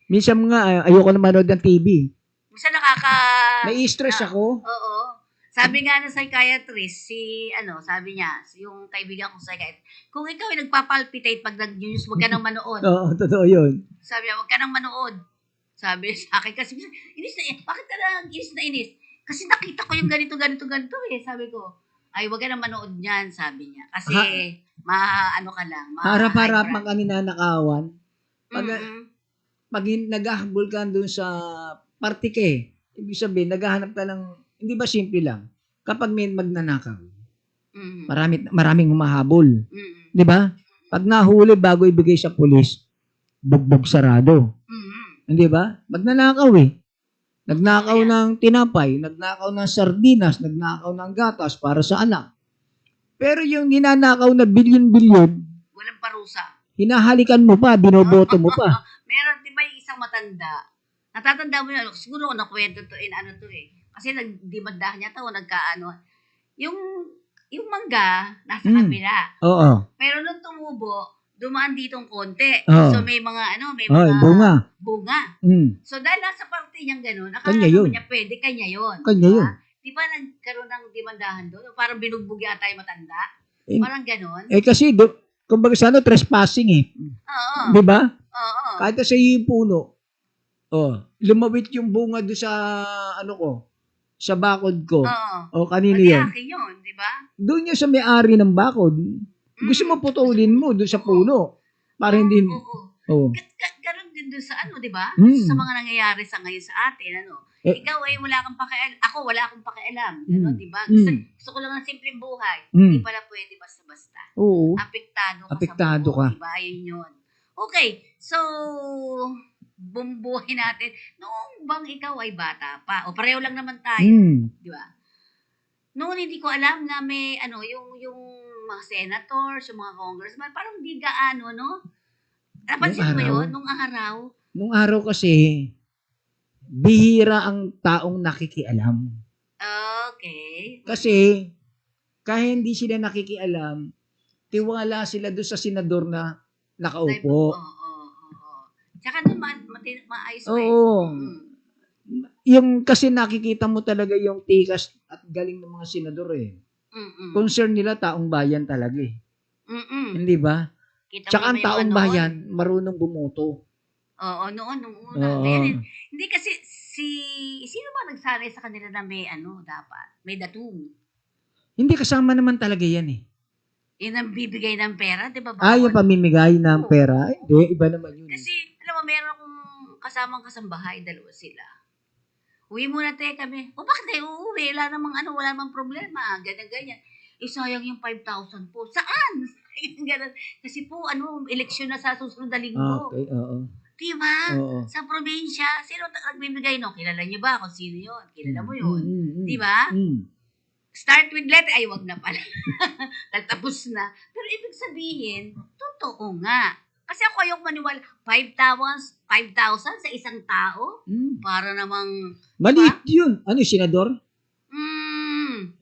minsan nga, ayoko na manood ng TV. Minsan Nai-stress ako. Oo. Sabi nga ng psychiatrist, sabi niya, yung kaibigan kong psychiatrist, kung ikaw ay nagpapalpitate pag nag-news, huwag ka nang manood. Oo, totoo yun. Sabi niya, huwag ka nang manood. Sabi sa akin, kasi bakit ka na inis? Kasi nakita ko yung ganito eh. Sabi ko, ay, huwag ka nang manood niyan, sabi niya. Kasi, ano ka lang. Harap-harapan ka ninanakawan. Pag naghahabol ka doon sa party ka ibig sabihin, naghahanap ka ng, hindi ba simple lang? Kapag may magnanakaw, maraming humahabol. Di ba? Pag nahuli bago ibigay sa pulis, bugbog sarado. Hindi ba? Magnanakaw Nagnakaw ng tinapay, nagnakaw ng sardinas, nagnakaw ng gatas para sa anak. Pero yung ninanakaw na bilyon-bilyon, Walang parusa. Hinahalikan mo pa, binoboto mo pa. Meron, di ba yung isang matanda? Natatanda mo yun, siguro kung nakwento to, Kasi nagdimandahan niya to, nagkaano. Yung mangga, nasa kabila. Oo. Pero nung tumubo, dumaan ditong konti. Oo. So may mga, may Oh, mga bunga. bunga. Mm. So dahil nasa parte niyang ganun, akala Kanya yun. naman niya pwede, kanya yun. Kanya yun. Di ba nagkaroon ng dimandahan doon? Parang binugbog yata yung matanda. Eh, Parang ganun. kasi, kumbaga sa trespassing eh. Oo. Di ba? Oo. Kahit sa iyo yung puno, lumawit yung bunga doon sa, sa bakod ko. Oo. O, kanino Pati yun? akin yun, di ba? Doon yung sa may-ari ng bakod. Gusto mo putulin mo doon sa puno. Para hindi, Oo. Ganon din doon sa di ba? Mm. Sa mga nangyayari sa ngayon sa atin, Ikaw ay wala kang pakialam. Ako wala akong pakialam. Ganon, di ba? Gusto ko lang ng simpleng buhay. Hindi pala pwede basta-basta. Oo. Apektado ka ka. sa buhay. Diba? Yun yun. Okay. So, bumbuhay natin. Noong bang ikaw ay bata pa? O pareho lang naman tayo. Di ba? Noon hindi ko alam na may yung mga senators, yung mga congressman, parang di gaano, no? Napansin mo yun? Nung araw kasi, bihira ang taong nakikialam. Okay. Kasi, kahit hindi sila nakikialam, tiwala sila doon sa senador na nakaupo. Oo. Tsaka doon maayos pa eh. Oo. Yung kasi nakikita mo talaga yung tikas at galing ng mga senador eh. Concern nila taong bayan talaga eh. Hindi ba? Kita Tsaka mo ang naman yung taong ano, bayan, marunong bumoto. Oo, nung una. Oo. Ngayon, hindi kasi sino ba nagsanay sa kanila na may dapat? May datum. Hindi kasama naman talaga yan eh. Yun ang bibigay ng pera, di ba? Yung pamimigay ng pera, hindi, iba naman yun. Kasi, alam mo, meron akong kasamang kasambahay, dalawa sila. Uwi muna tayo kami. Bakit tayo uuwi? Wala namang problema. Ganyan. Sayang yung 5,000 po. Saan? Ganun. Kasi po, eleksyon na sa susunod na linggo. Okay, oo. Diba? Oo. Sa probinsya, sino nagbibigay, no? Kilala niyo ba kung sino yun? Kilala mo yun? Di Diba? Start with letter, ay wag na pala. Tapos na. Pero ibig sabihin, totoo nga. Kasi ako ayok maniwala, 5,000 sa isang tao? Para namang, Maliit yun. Senador?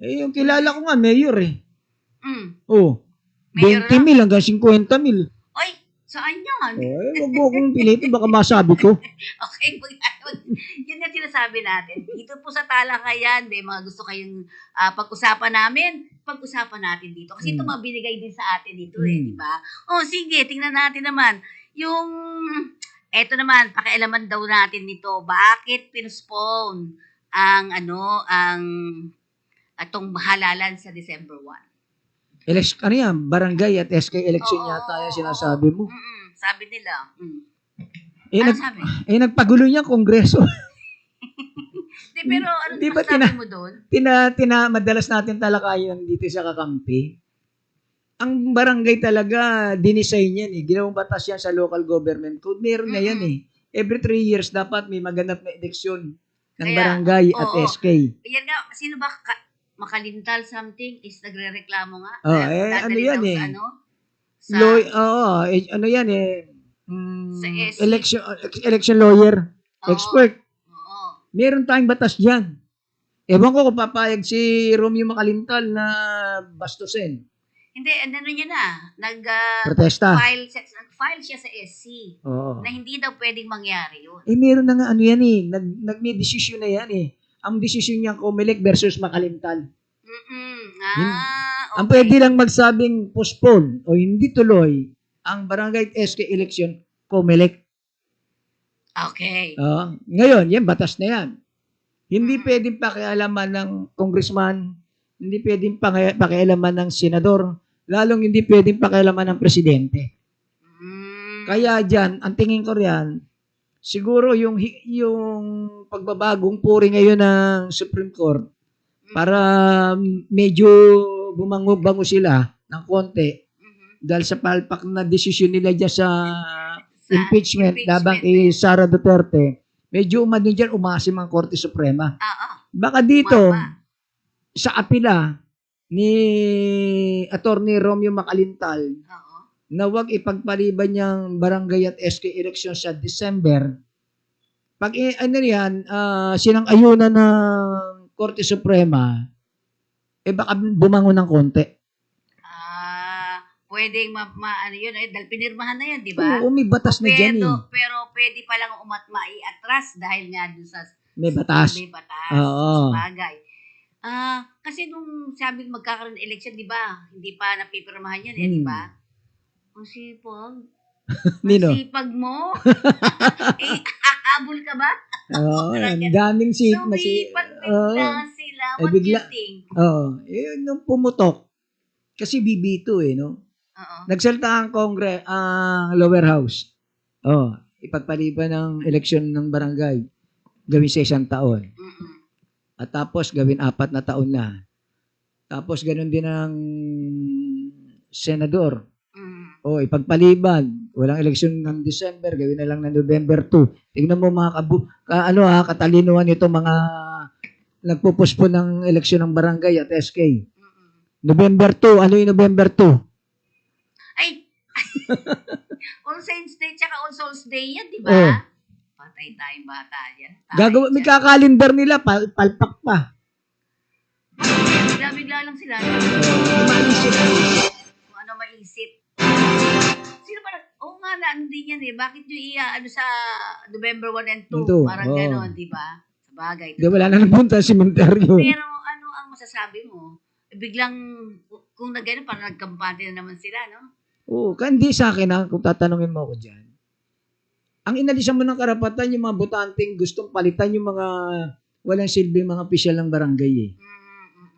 Yung kilala ko nga, mayor eh. Oh, Mayor 20 mil hanggang 50 mil. Oy, saan yan? Wag mo akong pilitin, baka masabi ko. Okay, yun na sinasabi natin. Dito po sa talakayan, may mga gusto kayong pag-usapan natin dito. Kasi ito mabinigay din sa atin dito di ba? Sige, tingnan natin naman. Eto naman, pakialaman daw natin nito. Bakit pinuspone ang atong halalan sa December 1? Barangay at SK election yata yung sinasabi mo. Sabi nila. Sabi? sabi? Nagpagulo niya Kongreso. Pero Di ba sabi mo doon? Madalas natin talakayan dito sa Kakampi. Ang barangay talaga, dinesign yan eh. Ginawang batas yan sa local government code. Meron na yan eh. Every 3 years dapat may maganap na eleksyon ng barangay at SK. Yan nga, sino ba makalintal something is nagrereklamo nga? Yan eh. Sa yan eh. Sa SC. Election lawyer. Oo. Expert. Oo. Meron tayong batas dyan. Ewan ko kung papayag si Romeo Makalintal na bastusin. Hindi, niya na. Protesta. Nag-file siya sa SC Oo. na hindi daw pwedeng mangyari yun. Meron na nga yan eh. May desisyon na yan eh. Ang desisyon niya Comelec versus Makalintal. Okay. Ang pwede lang magsabing postpone o hindi tuloy ang barangay SK election, Comelec. Okay. Ngayon, yan, batas na yan. Hindi pwedeng pakialaman ng congressman, hindi pwedeng pakialaman ng senador, lalong hindi pwedeng pakialaman ng presidente. Kaya dyan, ang tingin ko riyan, siguro yung pagbabagong puri ngayon ng Supreme Court, para medyo bumango-bango sila ng konti, dahil sa palpak na desisyon nila dyan sa impeachment labang kay Sara Duterte, medyo umano dyan umasim ang Korte Suprema. Baka dito, sa apila ni Attorney Romeo Makalintal, na wag ipagpaliban niyang barangay at SK election sa December, pag ano yan, sinang-ayunan ng Korte Suprema, baka bumangon ng konti. Pwedeng ano yun, dahil pinirmahan na yan, di ba? Oo, may batas na dyan eh. Pero pwede palang maiatras dahil nga dun sa May batas. may batas. Oo. Sa bagay. Kasi nung sabi magkakaroon ng election, di ba? Hindi pa napipirmahan yan, di ba? Ang sipag. Nino? Ang sipag mo. Hahabol ka ba? Oo, ang daming Sumipag bigla sila. What do you think? Oo, nung pumutok, kasi BB2 no? Oo. Nagsalita ang ang lower house. Ipagpaliban ng eleksyon ng barangay, gawin sa 1 taon. Mm-mm. At tapos gawin 4 na taon na. Tapos ganun din ang senador. Ipagpaliban, walang eleksyon ng December, gawin na lang ng November 2. Tingnan mo mga katalinuhan nito mga nagpupuspon ng eleksyon ng barangay at SK. November 2, ano yung November 2? Ay! All Saints Day tsaka All Souls Day yan, di ba? Oo. Patay tayong bata yan. May kakalendar nila, palpak pa. Bigla-bigla lang sila. Kung ano maisip. Sino ba? Oo nga na, ano din yan eh. Bakit nyo sa November 1 and 2? Ito, Parang gano'n, di ba? Sa bagay. Di, wala na nagpunta sa sementeryo. Pero ano ang masasabi mo? Biglang, kung na gano'n, parang nagkampante na naman sila, no? Oo, hindi sa akin kung tatanungin mo ako dyan. Ang inalisan mo ng karapatan, yung mga botanteng gustong palitan yung mga walang silbing mga opisyal ng barangay eh.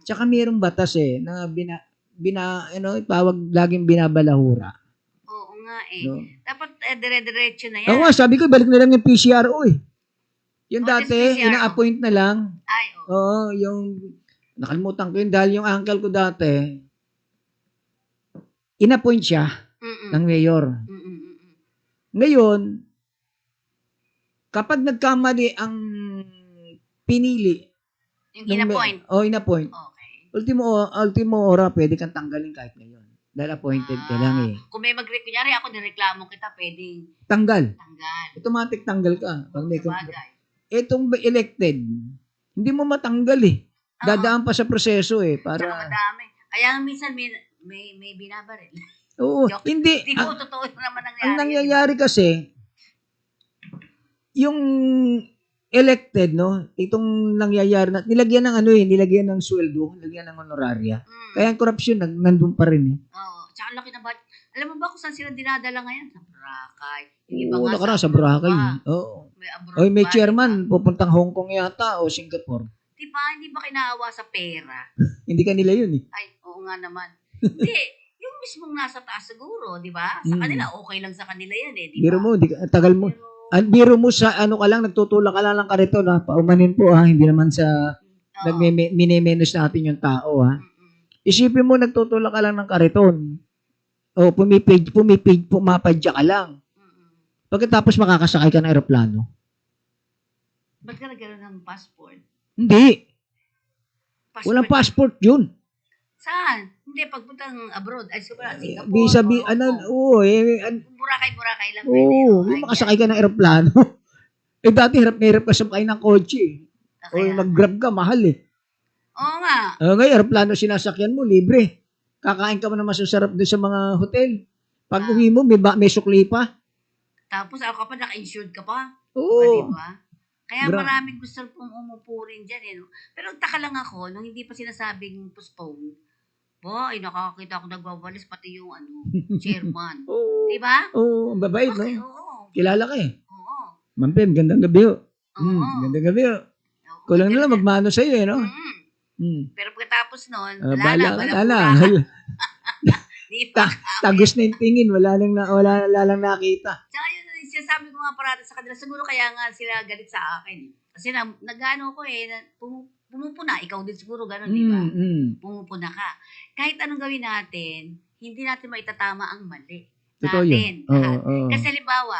Tsaka mayroong batas na laging binabalahura. Oo nga eh. No? Dapat dire-diretso na yan. Ako nga, sabi ko, balik na lang yung PCRO eh. Yung What is dati, PCRO? ina-appoint na lang. Ay, oo. Oo, yung, nakalimutan ko yun dahil yung uncle ko dati, ina-appoint siya ng mayor. Ngayon, kapag nagkamali ang pinili, Yung in-appoint. in-appoint. Okay. Ultimo ora, pwede kang tanggalin kahit ngayon. Dahil appointed ka lang eh. Kung may kunyari ako nireklamo kita, pwedeng Tanggal. tanggal. Automatic tanggal ka. Pag may Sabagay. Itong elected, hindi mo matanggal eh. Dadaan pa sa proseso eh. Tsaka Para, madami. Kaya minsan may binabaril. oo, Joke. hindi. Hindi mo totoo naman nangyari. Ang nangyayari kasi, yung elected, no? Itong nangyayari na, nilagyan ng sweldo, nilagyan ng honoraria. Kaya ang korupsyon, nandun pa rin eh. Oo. Tsaka laki na ba? Alam mo ba kung saan sila dinadala ngayon? Sa Boracay. Yung iba Oo, nga nakaraan sa Boracay. Aruba. Eh. Oo. May abroad May pa, chairman, diba? pupuntang Hong Kong yata o Singapore. Diba, hindi ba kinaawa sa pera? Hindi kanila yun eh. Ay, oo nga naman. Hindi, yung mismong nasa taas siguro, di ba? Sa kanila, okay lang sa kanila yan eh, di ba? Biro mo, tagal mo. Biro mo sa ano ka lang, nagtutulak ka lang ng karito na paumanin po hindi naman sa minimenos natin yung tao Isipin mo, nagtutulak ka lang ng kariton. O, pumapadya ka lang. Pagkatapos makakasakay ka ng aeroplano. Ba't ka nagkaroon ng passport? Hindi. Walang passport yun. Saan? Hindi, pagpuntang abroad. Ay, Singapore. Visa, Boracay lang pwede. Oo, yung makasakay ka ng aeroplano. Dati hirap na hirap ka sakay ng kotse. O mag-grab ka, mahal eh. Oo nga. Ngayon, aeroplano sinasakyan mo, libre. Kakain ka mo na masasarap doon sa mga hotel. Pag uwi mo, may sukli pa. Tapos ako pa, naka-insured ka pa. Oo. Diba? Kaya maraming gusto pong umupo rin dyan. Eh. Pero taka lang ako, nung hindi pa sinasabing postpone, ay nakakita ako nagwawalis, pati yung chairman. Oo. Diba? Oo, ang babait, no? Oo. Kilala ka eh. Oo. Ma'am Pem, gandang gabi ho. Oo. Gandang gabi ho. Kulang na lang magmano sa'yo eh, no? Pero pagkatapos nun, wala wala. Di ba? Tagos na yung tingin, wala lang nakita. Tsaka yun, sinasabi ko nga parati sa kanila, siguro kaya nga sila galit sa akin. Kasi nag-ano ko pumupuna, ikaw din siguro, gano'n, di ba? Pumupuna ka. Kahit anong gawin natin, hindi natin maitatama ang mali. Totoo Natin. yun. Lahat. Oo. Kasi halimbawa,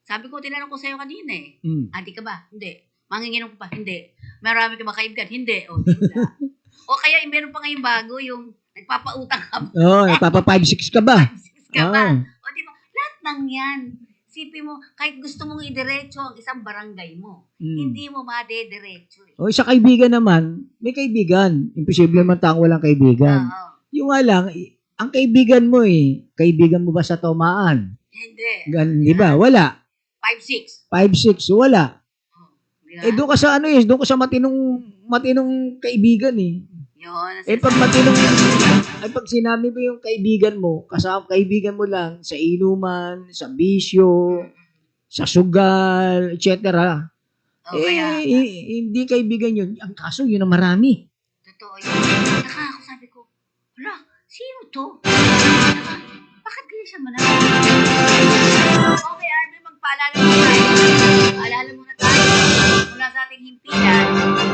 sabi ko, tinanong ko sa'yo kanina eh. Adi ka ba? Hindi. Manginginom ka pa? Hindi. Marami ka ba kaibigan? Hindi. O kaya meron pa ngayong bago, yung nagpapautang ka. Oo, nagpapa 5-6 ka ba? ka ba? Ah. O di ba? Lahat ng yan. Sipin mo, kahit gusto mong idiretso ang isang barangay mo, hindi mo madediretso eh. O sa kaibigan naman, may kaibigan. Imposible man taong walang kaibigan. Oo. Yung nga lang, ang kaibigan mo kaibigan mo ba sa Tomaan? Hindi. Di ba? Wala. 5-6. 5-6, wala. Di ba? Doon ka sa doon ka sa matinong kaibigan eh. Yun. Pag sinabi mo yung kaibigan mo, kasama kaibigan mo lang sa inuman, sa bisyo, sa sugal, etc. Kaya, Hindi kaibigan yun. Ang kaso, yun ang marami. totoo yun. Ako sabi ko, hala, sino to? Bakit kaya siya manalo? Okay, Arvin, magpaalala mo tayo. Paalala muna tayo. Mula sa ating himpilan,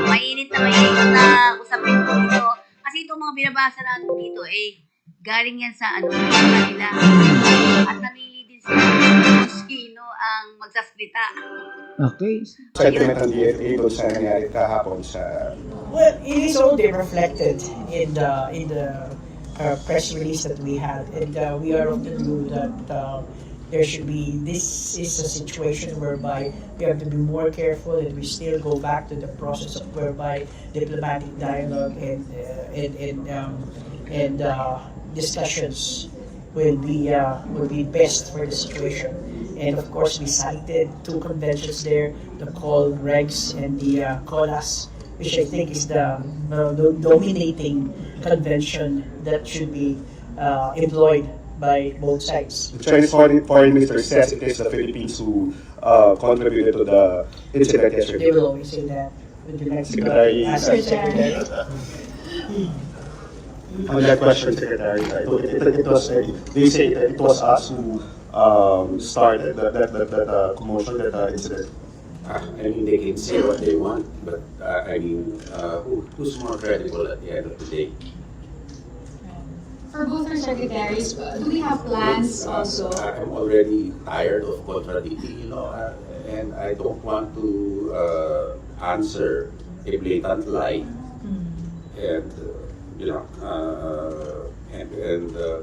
mainit na usapin ko dito. Kasi itong mga binabasa natin dito, galing yan sa kanila. At namili din sila kung sino ang magsasalita. Okay. Sentiment ng DFA doon sa nangyari kahapon sa... Well, it is already reflected in the press release that we had, and we are of the view that there should be. This is a situation whereby we have to be more careful, and we still go back to the process of whereby diplomatic dialogue and discussions will be best for the situation. And of course, we cited two conventions there: the COL Regs and the COLAS, which I think is the dominating convention that should be employed by both sides. The Chinese foreign minister says it is the Philippines who contributed to the incident They yesterday. will always say that with the next Secretary, Secretary. On that question, Secretary, it was, they say it was us who started that commotion, that incident. I mean, they can say what they want, but who's more credible at the end of the day? For both our secretaries, do we have plans also? I'm already tired of contradicting, and I don't want to answer a blatant lie, and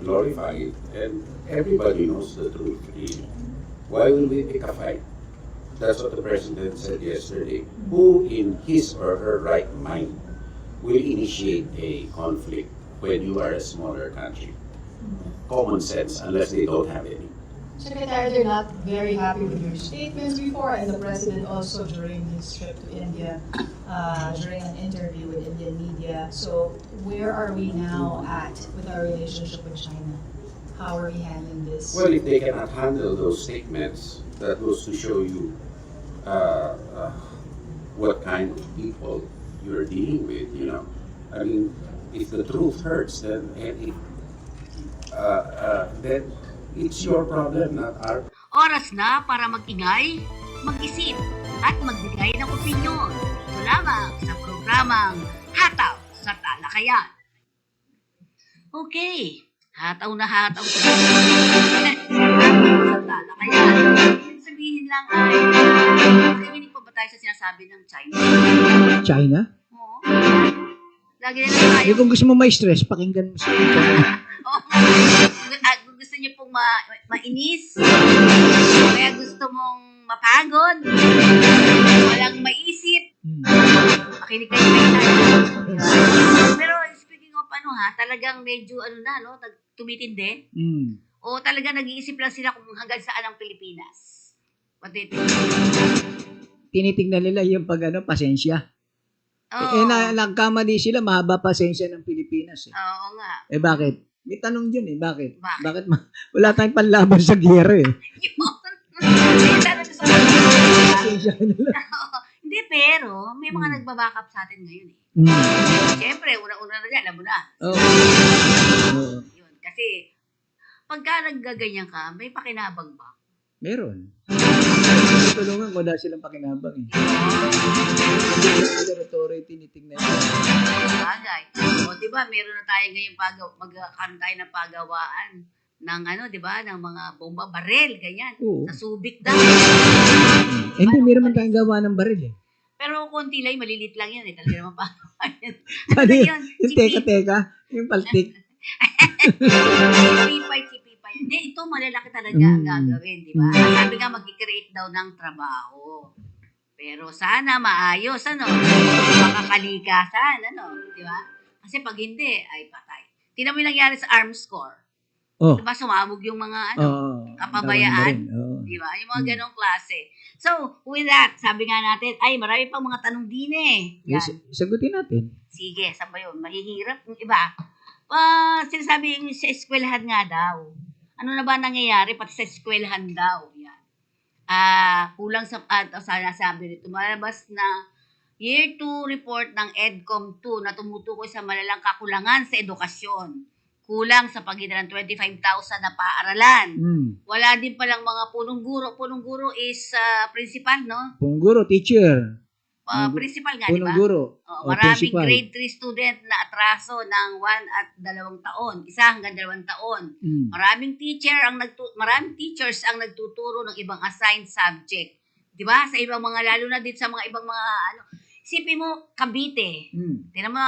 glorify it, and everybody knows the truth. Really. Why will we pick a fight? That's what the president said yesterday. Who in his or her right mind will initiate a conflict when you are a smaller country? Common sense, unless they don't have any. Secretary, they're not very happy with your statements before, and the president also during his trip to India, during an interview with Indian media. So where are we now at with our relationship with China? How are we handling this? Well, if they cannot handle those statements, that goes to show you what kind of people you're dealing with, I mean, if the truth hurts, then it's your problem, not our. Oras na para mag-ingay, mag-isip, at magbigay ng opinyon. Ito lamang sa programang Hataw sa Talakayan. Okay, hataw na hataw sa Talakayan. Sabihin lang ay, nakikinig pa ba tayo sa sinasabi ng China? China? Oo. Lagi na lang tayo. Kung gusto mo may stress, pakinggan mo sa China. Kung gusto niyo pong mainis, kaya gusto mong mapagod, walang maisip, makinig kayo kay China. Pero speaking of talagang medyo tumitindi? O talagang nag-iisip lang sila kung hanggang saan ang Pilipinas? What do you think? Tinitingnan nila yung pasensya. Oo. Nagkamali sila, mahaba pasensya ng Pilipinas. Oo nga. Bakit? May tanong dyan bakit? Bakit? Wala tayong panlaban sa giyera Yun. Sana gusto ko. Pasensya nila. Hindi, pero may mga nagbabackup sa atin ngayon Siyempre, una-una na dyan, alam mo na. Yun. Kasi, pagka naggaganyan ka, may pakinabang ba? Meron. Tulungan ko dahil silang pakinabang Territory, tinitingnan nila. Bagay. O, di ba, meron na tayo ngayon magkakaroon tayo ng pagawaan ng ng mga bomba, barel, ganyan. Oo. Sa Subic daw. Hindi, meron man tayong gawa ng baril Pero konti lang, malilit lang yan Talaga naman pagawa yan. Ano yun? yung teka-teka, yung paltik. Chipipay yan. Hindi, ito malalaki talaga ang gagawin, di ba? Sabi nga, mag-create daw ng trabaho. Pero sana maayos, makakalikasan, di ba? Kasi pag hindi, ay patay. Tingnan mo yung nangyari sa arms corps. Oh. Di ba, sumabog yung mga, tama kapabayaan? na rin. Oo. Di ba? Yung mga ganong klase. So, with that, sabi nga natin, ay, marami pang mga tanong din eh. Yan. Sagutin natin. Sige, saan ba yun? Mahihirap yung iba. Sinasabi yung sa eskwelahan nga daw. Ano na ba nangyayari pati sa eskwelahan daw? Yan. Kulang sa, sana sabi nito, malabas na Year 2 report ng EDCOM 2 na tumutukoy sa malalang kakulangan sa edukasyon. Kulang sa pagitan ng 25,000 na paaralan. Wala din palang mga punong guro. Punong guro is principal, no? Punong guro, teacher. Principal nga, di ba? Punong guro. Maraming principal. grade 3 student na atraso ng 1 at 2 taon. 1 hanggang 2 taon. Maraming teachers ang nagtuturo ng ibang assigned subject. Di ba? Sa ibang mga, lalo na din sa mga ibang mga, isipin mo, Cavite. Tingnan mo,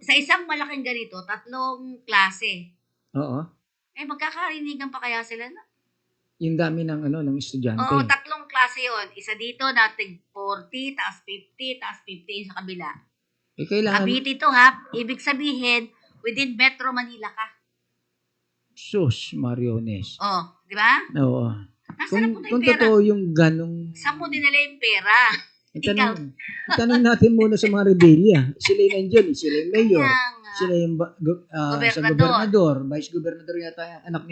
sa isang malaking ganito, 3 klase. Oo. Magkakarinigan pa kaya sila na? Yung dami ng estudyante. Oo, 3 klase yon. Isa dito na tig 40, taas 50, taas 50 sa kabila. Kailangan, Cavite ito ha. Ibig sabihin, within Metro Manila ka. sus, Mariones. Di ba? Oo. Nasaan na punta Kung yung pera? totoo yung ganong... Saan mo dinala yung pera? Tanong natin muna sa mga rebelya. Sila yung nandyan. Sila yung mayor. Kaya nga. Sila yung sa Gobernador. gobernador. Vice gobernador yata yung anak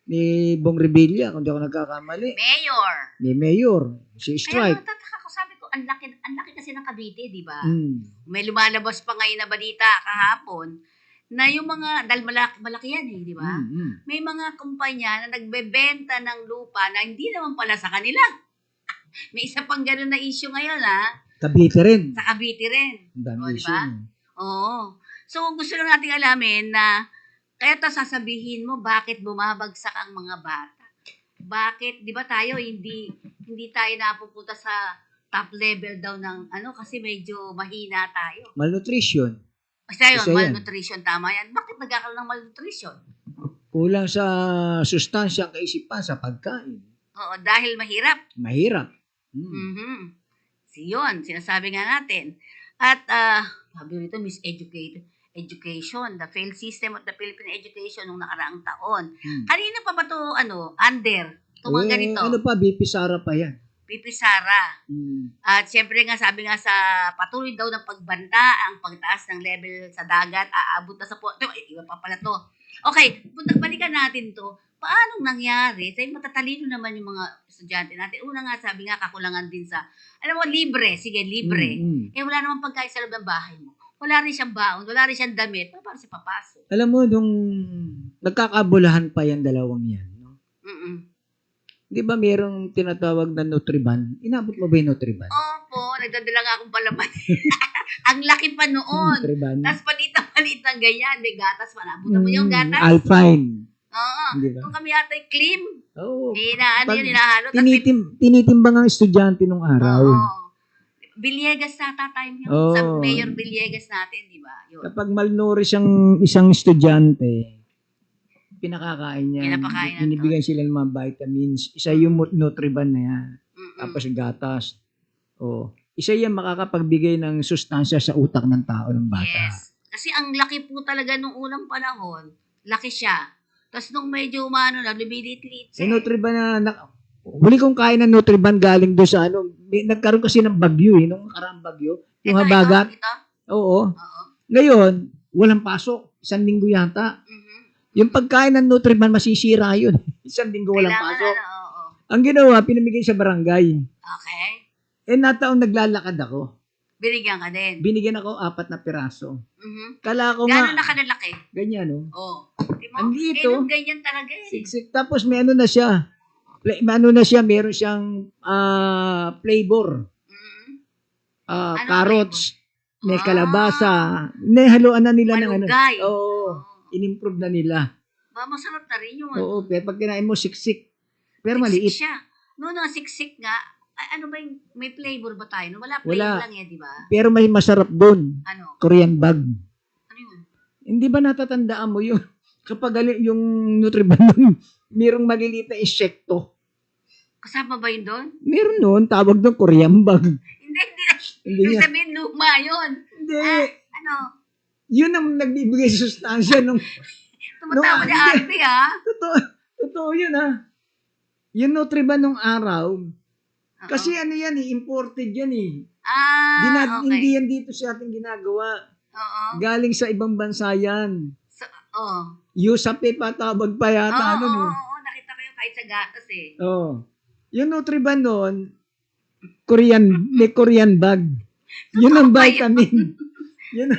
ni Bong Revilla, kung di ako nagkakamali. Mayor. Ni Mayor. Si Kaya Strike. natataka ko, sabi ko, ang laki kasi ng Cavite, di ba? Mm. May lumalabas pa ngayon na balita kahapon na yung mga, dahil malaki yan di ba? May mga kumpanya na nagbebenta ng lupa na hindi naman pala sa kanila. May isa pang gano'n na issue ngayon, Cavite rin. Sa Cavite rin. Ang dami Di issue. ba? Oo. So, gusto lang nating alamin na, kaya sasabihin mo, bakit bumabagsak ang mga bata? Bakit, di ba tayo, hindi tayo napupunta sa top level daw ng, kasi medyo mahina tayo. Malnutrition. Basta yun, Isa yan. malnutrition, tama yan. Bakit nagkakaroon ng malnutrition? Kulang sa sustansya ang kaisipan sa pagkain. Oo, dahil mahirap. Mahirap. Yun, sinasabi nga natin. At, sabi rito, education, the failed system of the Philippine education nung nakaraang taon. Kanina pa ba to under? Itong mga ganito. Ano pa, BP Sara pa yan. BP Sara. At syempre nga, sabi nga sa patuloy daw ng pagbanta, ang pagtaas ng level sa dagat, aabot na sa iba pa pala to. Okay, balikan natin to. Paano nangyari? Sa matatalino naman yung mga estudyante natin. Una nga, sabi nga, kakulangan din sa, libre. Sige, libre. Wala namang pagkain sa loob ng bahay mo. Wala rin siyang baon, wala rin siyang damit. Paano siya papasok? Alam mo, nung nagkakabulahan pa yan, dalawang yan. No? Di ba mayroong tinatawag na Nutriban? Inabot mo ba yung Nutriban? Opo, nagdadala nga akong palaman. Ang laki pa noon. Nutriban. Tapos palit ng ganyan. May gatas pa. Nabutan mo yung gatas. Alpine. Oo. Diba? Kung kami yata yung clean. Oo. Hinahalo. Tinitimbang ang estudyante nung araw. Oo. Villegas nata time yun. Oo. Sa Mayor Villegas natin, di ba? Yun. Kapag malnourished ang isang estudyante, pinakakain niya. Pinapakain na Binibigyan sila ng mga vitamins. Isa yung Nutriban na yan. Tapos gatas. Isa yan makakapagbigay ng sustansya sa utak ng tao, ng bata. Yes. Kasi ang laki po talaga nung unang panahon. Laki siya. Tapos nung medyo lumilit-lit. Sa Nutriban huli kong kain ng Nutriban galing doon sa nagkaroon kasi ng bagyo nung nakaraang bagyo. Yung habagat. Oo. Ngayon, walang pasok. 1 linggo yata. Yung pagkain ng Nutriban, masisira yun. 1 linggo walang pasok. Ang ginawa, pinamigay sa barangay. Okay. Nataon naglalakad ako. Binigyan ka din. Binigyan ako 4 na piraso. Kala ko Gano'n nga. na kanalaki? Ganyan, Andito. Ganyan talaga Siksik. Tapos may na siya. Meron siyang flavor. Carrots. May kalabasa. Haluan na nila ng malunggay. In-improve na nila. Masarap na rin yun. Oo, pero pag kinain mo, siksik. Pero Siksik maliit. siya. No, siksik nga. Ano ba yung, may flavor ba tayo? No, wala Wala. flavor lang di ba? Pero may masarap doon. Ano? Korean bag. Ano yun? Hindi ba natatandaan mo yung kapag yung Nutriban nun, mayroong maliliit na insekto. Kasama ba yun doon? Meron nun, tawag doon Koreambag. Hindi. Hindi Ibig niya. sabihin, luma yun. Hindi. Ano? Yun ang nagbibigay sa sustansya nung Tumatawa ni Arte, ha? totoo yun ha. Yung Nutriban nung araw, Oo. kasi ano yan imported yan eh. Okay. Hindi yan dito sa ating ginagawa. Oo. Galing sa ibang bansa yan. So, oo. USAPE pa tawag pa yata nun eh. Oo, nakita ko yung kahit sa gatas eh. Oh. Yung Nutriban nun, may Korean bag. Yun ang Totoo ba vitamin. Yun.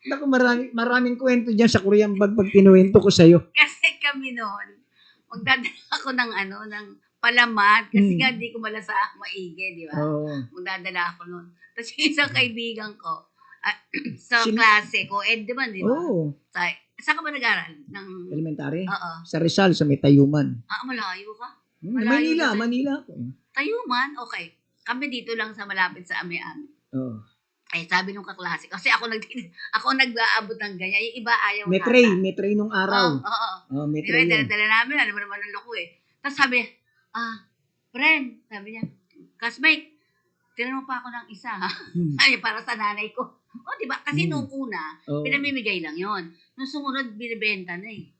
Naku, maraming kwento dyan sa Korean bag pag kinuwento ko sa'yo. Kasi kami noon, magdadala ako ng ng palaman kasi nga hindi ko malasa maigi, di ba? Oo. Magdadala ako noon. Tapos yung isang kaibigan ko, sa klase ko, di ba? Oo. Saan ka ba nag-aral? Elementary? Oo. Sa Rizal, sa may Tayuman. Malayo ka? Manila. Tayuman? Okay. Kami dito lang sa malapit sa Ami-Ami. Oo. Ay, sabi nung kaklase, kasi ako nag-aabot ng ganyan. Yung iba ayaw May tray nung araw. Oo. May Di ba, tray yun. dala namin, alam mo naman ng loko eh. Tapos sabi, friend, sabi niya, classmate, tinanong mo pa ako ng isa, ha? Ay, para sa nanay ko. Di ba? Kasi nung una, pinamimigay lang yon. Nung sumunod, binibenta na eh.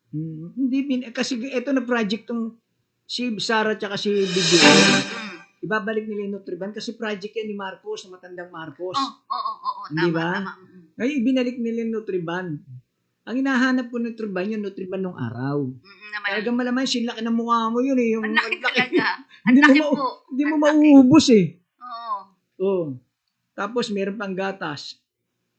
Hindi, kasi ito na project tong si Sarah tsaka si Biggie. Ibabalik nila yung Nutriban kasi project yan ni Marcos, ng matandang Marcos. Oo. Di ba? Tama. Ngayon, ibinalik nila yung Nutriban. Ang hinahanap ko Nutriban, yung Nutriban nung araw. Talagang malaman, sinlaki ng mukha mo yun eh. Yung Ang laki talaga. Ang Hindi laki mo po. Hindi mo Ang laki. mauubos eh. Oo. Tapos meron pang gatas.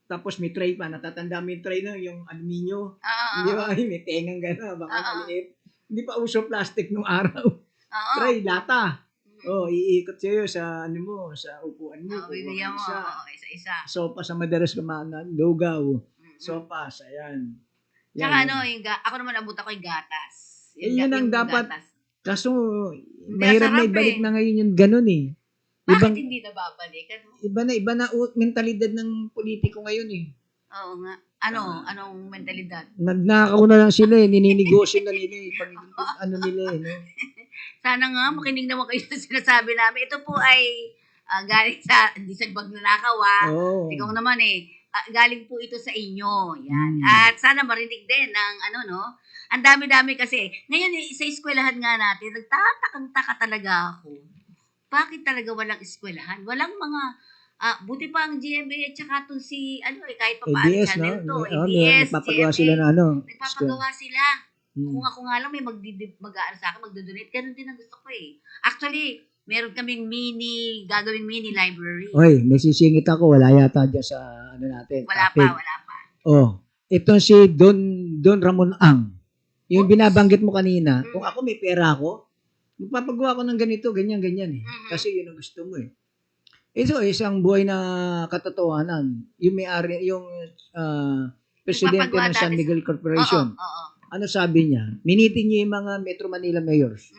Tapos may tray pa. Natatanda mo yung tray na yung aluminium. Hindi ba? Ay, may tengang gano'n. Baka maliit. Hindi pa uso plastic nung araw. Tray, lata. Iikot sa'yo sa sa upuan mo. Bibigyan mo. Isa-isa. Sopa sa madalas kumanan. Lugaw. Sopas. Ayan. Tsaka ako naman abot ako yung gatas. Yun ang dapat. Gatas. Kaso, Hindi mahirap na masarap ibalik eh. na ngayon yung ganun eh. Bakit hindi nababalik? Iba na mentalidad ng politiko ngayon eh. Oo nga. Anong mentalidad? Nagnakaw na lang sila eh. Nininegosyo na nila eh. Pag nila eh. No? Sana nga, makinig naman kayo sa sinasabi namin. Ito po ay galing sa, hindi sa pagnanakaw Oo. Ikaw naman eh. Galing po ito sa inyo. Yan. At sana marinig din ng ang dami-dami kasi. Ngayon, sa eskwelahan nga natin, nagtatakang-taka talaga ako. Bakit talaga walang eskwelahan? Walang mga, buti pa ang GMA at saka itong kahit pa paano ABS, channel no? to. ABS, Nagpapagawa GMA. sila na Nagpapagawa sila. Kung ako nga lang may mag-aano sa akin, magdodonate. Ganun din ang gusto ko eh. Actually, meron kaming gagawing mini library. Oy, may sisingit ako. Wala yata dyan sa natin. Wala topic. pa. Itong si Don Ramon Ang. Yung binabanggit mo kanina, kung ako may pera ako, magpapagawa ko ng ganito, ganyan eh. Kasi yun ang gusto mo eh. Ito isang buhay na katotohanan. Yung may-ari, yung presidente ng San Miguel Corporation. Oo. Ano sabi niya? Minitin niya yung mga Metro Manila mayors.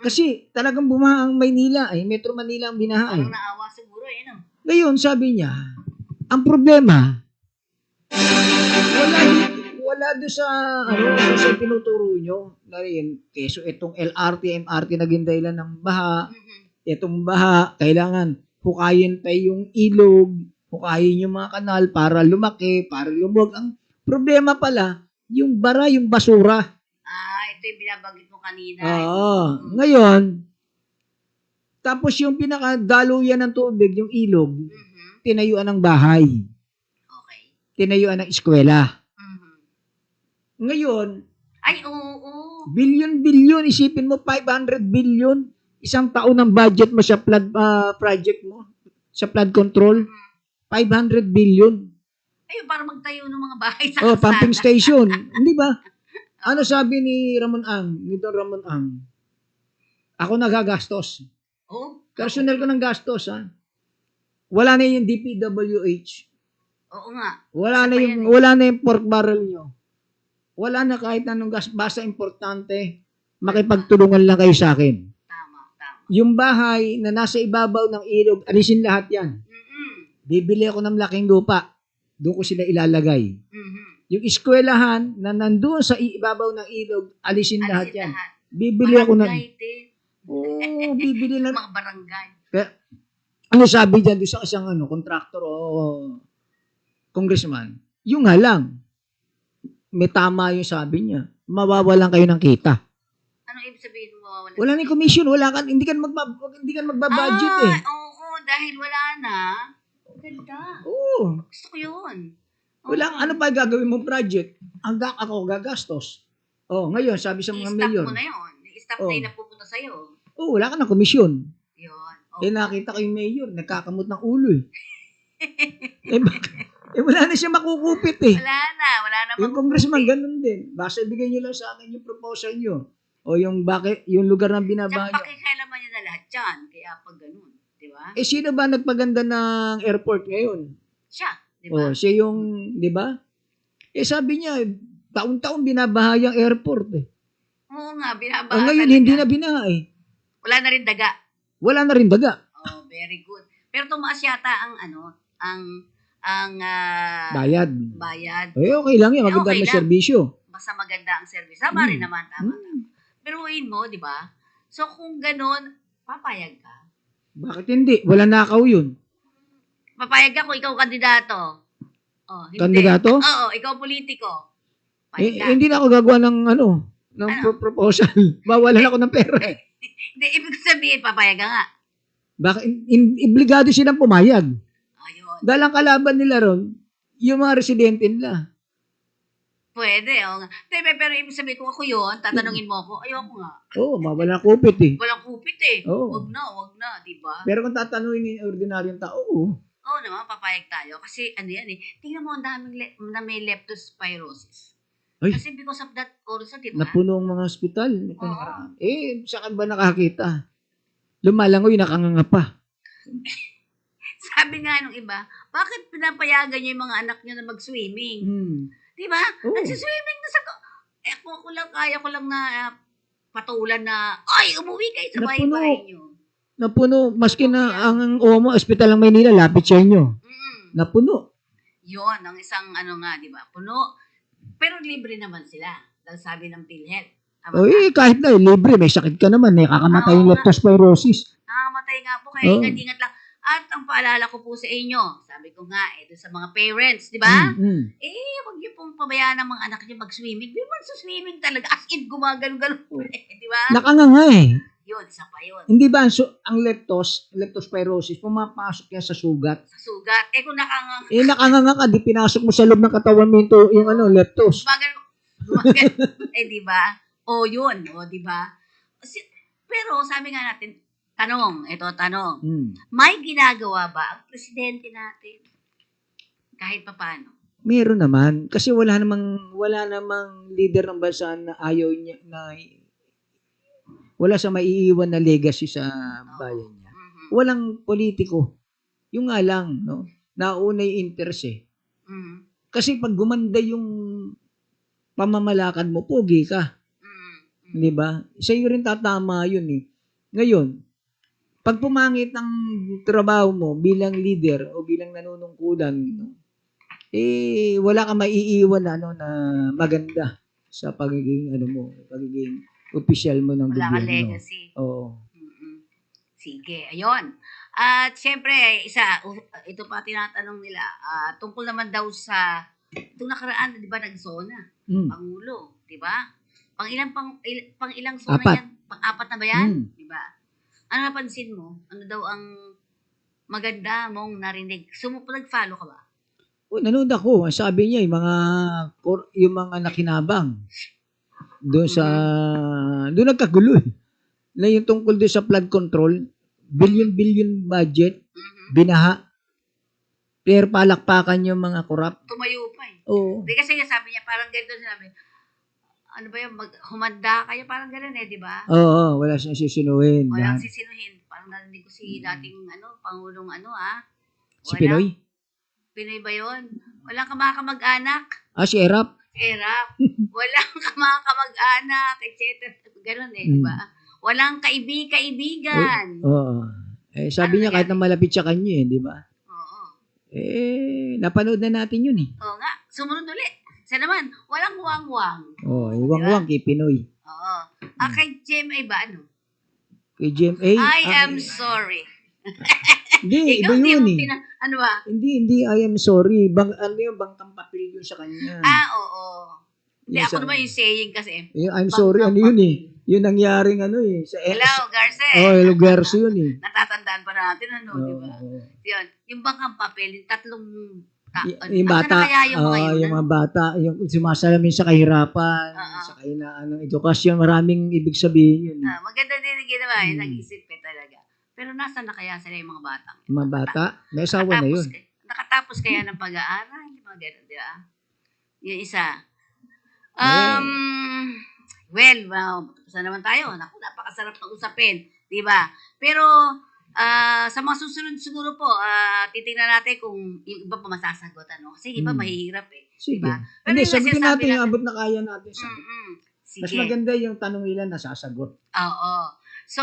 Kasi talagang bumaha ang Maynila ay Metro Manila ang binaha eh. Parang naawa siguro eh, no? Ngayon, sabi niya, ang problema, wala doon sa sa tinuturo nyo na rin. Keso itong LRT, MRT naging dahilan ng baha. Itong baha, kailangan hukayin pa yung ilog, hukayin yung mga kanal para lumaki, para lumog. Ang problema pala, yung bara, yung basura. Ito yung binabanggit mo kanina. Ngayon, tapos yung pinakadaluyan ng tubig, yung ilog, tinayuan ng bahay. Okay. Tinayuan ng eskwela. Ngayon, Ay, oo. billion, isipin mo, 500 billion, isang taon ng budget mo sa flood project mo, sa flood control, 500 billion. Ay, para magtayo ng mga bahay sa Oh, kalsada. pumping station. Hindi ba? Ano sabi ni Don Ramon Ang? Ako nagagastos. Personal ko ng gastos, ha? Wala na yung DPWH. Oo nga. Wala na yung pork barrel nyo. Wala na kahit anong gas. Basta importante, makipagtulungan lang kayo sa akin. Tama. Yung bahay na nasa ibabaw ng ilog, alisin lahat yan. Bibili ako ng laking lupa. Doon ko sila ilalagay. Yung eskwelahan na nandoon sa ibabaw ng ilog, alisin lahat Alisin yan. lahat. Bibili ako na. Barangay din. Oo, bibili na. Mga barangay. Kaya, ano sabi dyan doon sa isang kontraktor o congressman? Yung nga lang, may tama yung sabi niya. Mawawalan kayo ng kita. Anong ibig sabihin mo mawawala? Wala na yung commission, hindi ka magbabudget eh. Oo, dahil wala na. Ganda. Oo. Gusto ko yun. Wala, ano pa gagawin mong project? Hanggang ako gagastos. Oh, ngayon, sabi sa mga I-stop mayor. mo na yun. I-stop Oh. na yung napupunta sa'yo. Oh, wala ka ng komisyon. Yun. Eh, nakita ko yung mayor, nagkakamot ng ulo eh. Wala na siya makukupit eh. Wala na Yung congressman, ganun din. Basta bigay nyo lang sa akin yung proposal nyo. O yung bakit, yung lugar na Tsaka binabaha nyo. pakikailaman niya na lahat yan. Kaya pag ganun. Di ba? Eh, sino ba nagpaganda ng airport ngayon? Siya. Di ba? Oh, siya yung, di ba? Eh, sabi niya, taon-taon binabaha yung airport eh. Oo nga, binabaha Ngayon, talaga. hindi na binaha eh. Wala na rin daga. Wala na rin daga. Oh, very good. Pero tumaas yata ang Bayad. bayad. Eh, okay lang yan. Maganda Okay na lang. serbisyo. Basta maganda ang service. Tama rin naman, tama. Pero uwiin mo, di ba? So kung ganun, papayag ka. Bakit hindi? Wala nakaw yun. Papayag ka kung ikaw kandidato. Oh, hindi. Kandidato? Oo, ikaw politiko. Papayag ka. Hindi na ako gagawa ng proposal. Bawalan ako ng pera eh. Hindi, ibig sabihin, papayag ka nga. Bakit? Obligado silang pumayag. Ayun. Dahil ang kalaban nila ron, yung mga residente nila. Pwede, oo nga. Pero ibig sabihin, kung ako yun, tatanungin mo ako, ayoko nga. Oo, mawala ng kupit eh. Walang kupit eh. Oo. Wag na, di ba? Pero kung tatanungin ng ordinaryong tao, oo. Oo naman, papayag tayo. Kasi ano yan eh, tingnan mo ang daming na may leptospirosis. Ay. Kasi because of that also, di ba? Napuno ang mga ospital. Oo. Eh, saan ba nakakita? Lumalangoy, nakanganga pa. Sabi nga nung iba, bakit pinapayagan niyo yung mga anak niyo na mag-swimming? Di ba? Oo. Nagsiswimming na sa... kaya ko lang na patulan na, ay, umuwi kayo sa Napuno. bahay niyo. Napuno. Maski na ang OMA, ospital ng Maynila, lapit sa inyo. Napuno. Yun, ang isang di ba? Puno. Pero libre naman sila. Dahil sabi ng PhilHealth. Tama O ba? kahit na, libre, may sakit ka naman, kakamatay yung Oo nga. leptospirosis. Nakamatay nga po, kaya Oo. ingat-ingat lang. At ang paalala ko po sa inyo, sabi ko nga, doon sa mga parents, di ba? Huwag niyo pong pabayaan ng mga anak niyo mag-swimming. Di ba swimming talaga? As in, gumagano-gano. Di ba? Nakanganga eh. Yun, isa pa yun. Hindi ba ang leptospirosis, pumapasok yan sa sugat? Sa sugat. Kung nakanga, Nakanganga ka, di pinasok mo sa loob ng katawan mo yung leptos. gumagano, di ba? O yun, di ba? Pero sabi nga natin, tanong, may ginagawa ba ang presidente natin? Kahit papaano. Meron naman. Kasi wala namang leader ng bansa na ayaw niya, wala sa maiiwan na legacy sa bayan niya. Walang politiko. Yung nga lang, no? Nauna yung interest eh. Kasi pag gumanda yung pamamalakad mo, pogi ka. Di ba? Sa iyo rin tatama yun eh. Ngayon, pag pumangit ang trabaho mo bilang leader o bilang nanunungkulan, wala ka maiiwan na maganda sa pagiging pagiging official mo ng Wala kang gobyerno. legacy. Oo. Sige, ayun. At syempre, ito pa tinatanong nila, tungkol naman daw sa, itong nakaraan, di ba, nag-zona? Pangulo, di ba? Pang ilang zona Apat. yan? Pang-apat na ba yan? Di ba? Ano napansin mo? Ano daw ang maganda mong narinig? Nag-follow ka ba? Nanood ako. Ang sabi niya, yung mga nakinabang doon nagkagulo eh. Na yung tungkol doon sa flood control, billion budget, binaha. Pero palakpakan yung mga korap. Tumayo pa eh. Oo. Di kasi sabi niya, parang ganito sinabi, ano ba yung humanda kayo, parang gano'n eh, di ba? Oo, wala siyang sisinuhin. Walang sisinuhin. Parang narinig ko si dating, Pangulong Si Pinoy? Pinoy ba yun? Walang kamag-anak. Si Erap? Erap. Walang kamag-anak, etc. Gano'n eh, di ba? Walang kaibigan. Oo. Sabi niya kahit na malapit siya kanya di ba? Oo. Napanood na natin yun eh. Oo nga. Sumunod ulit. Siya naman, walang wang-wang. Oh, iwang-wang kay Pinoy. Oo. Kay GMA ba, ano? Kay GMA. I am sorry. Hindi, iba Ikaw, hindi yun mo eh. ano ba? Hindi, I am sorry. Ano yung bangkang papel yun sa kanya? Oo. Hindi, Yung ako sa- naman yung saying kasi. I'm sorry, ano yun eh. Yun nangyaring ano eh. Sa Hello, Garce. lugar yun eh. Natatandaan pa natin, ano, di ba? Oo. Yun. Yung bangkang papel, yung tatlong Yung bata, Nasaan na kaya yung mga yun? yung mga bata, yung sumasalamin sa kahirapan, Oo. sa kahinaan ng edukasyon, maraming ibig sabihin yun. Maganda din ang ginawa, nag-isip talaga. Pero nasa na kaya sila yung mga batang? Yung mga bata, may asawa na yun. Nakatapos kaya ng pag-aaral, yung mga ganun, di ba? Yung isa. Well, tapos na naman tayo. Naku, napakasarap ng usapin, di ba? Pero, sa mga susunod siguro po, titingnan natin kung yung iba pa masasagot, ano? Kasi iba mahihirap eh. Sige. Diba? Pero Hindi, yung sagutin sinasabi natin yung natin- abot na kaya natin. Sige. Mas maganda yung tanong nila nasasagot. Oo. So,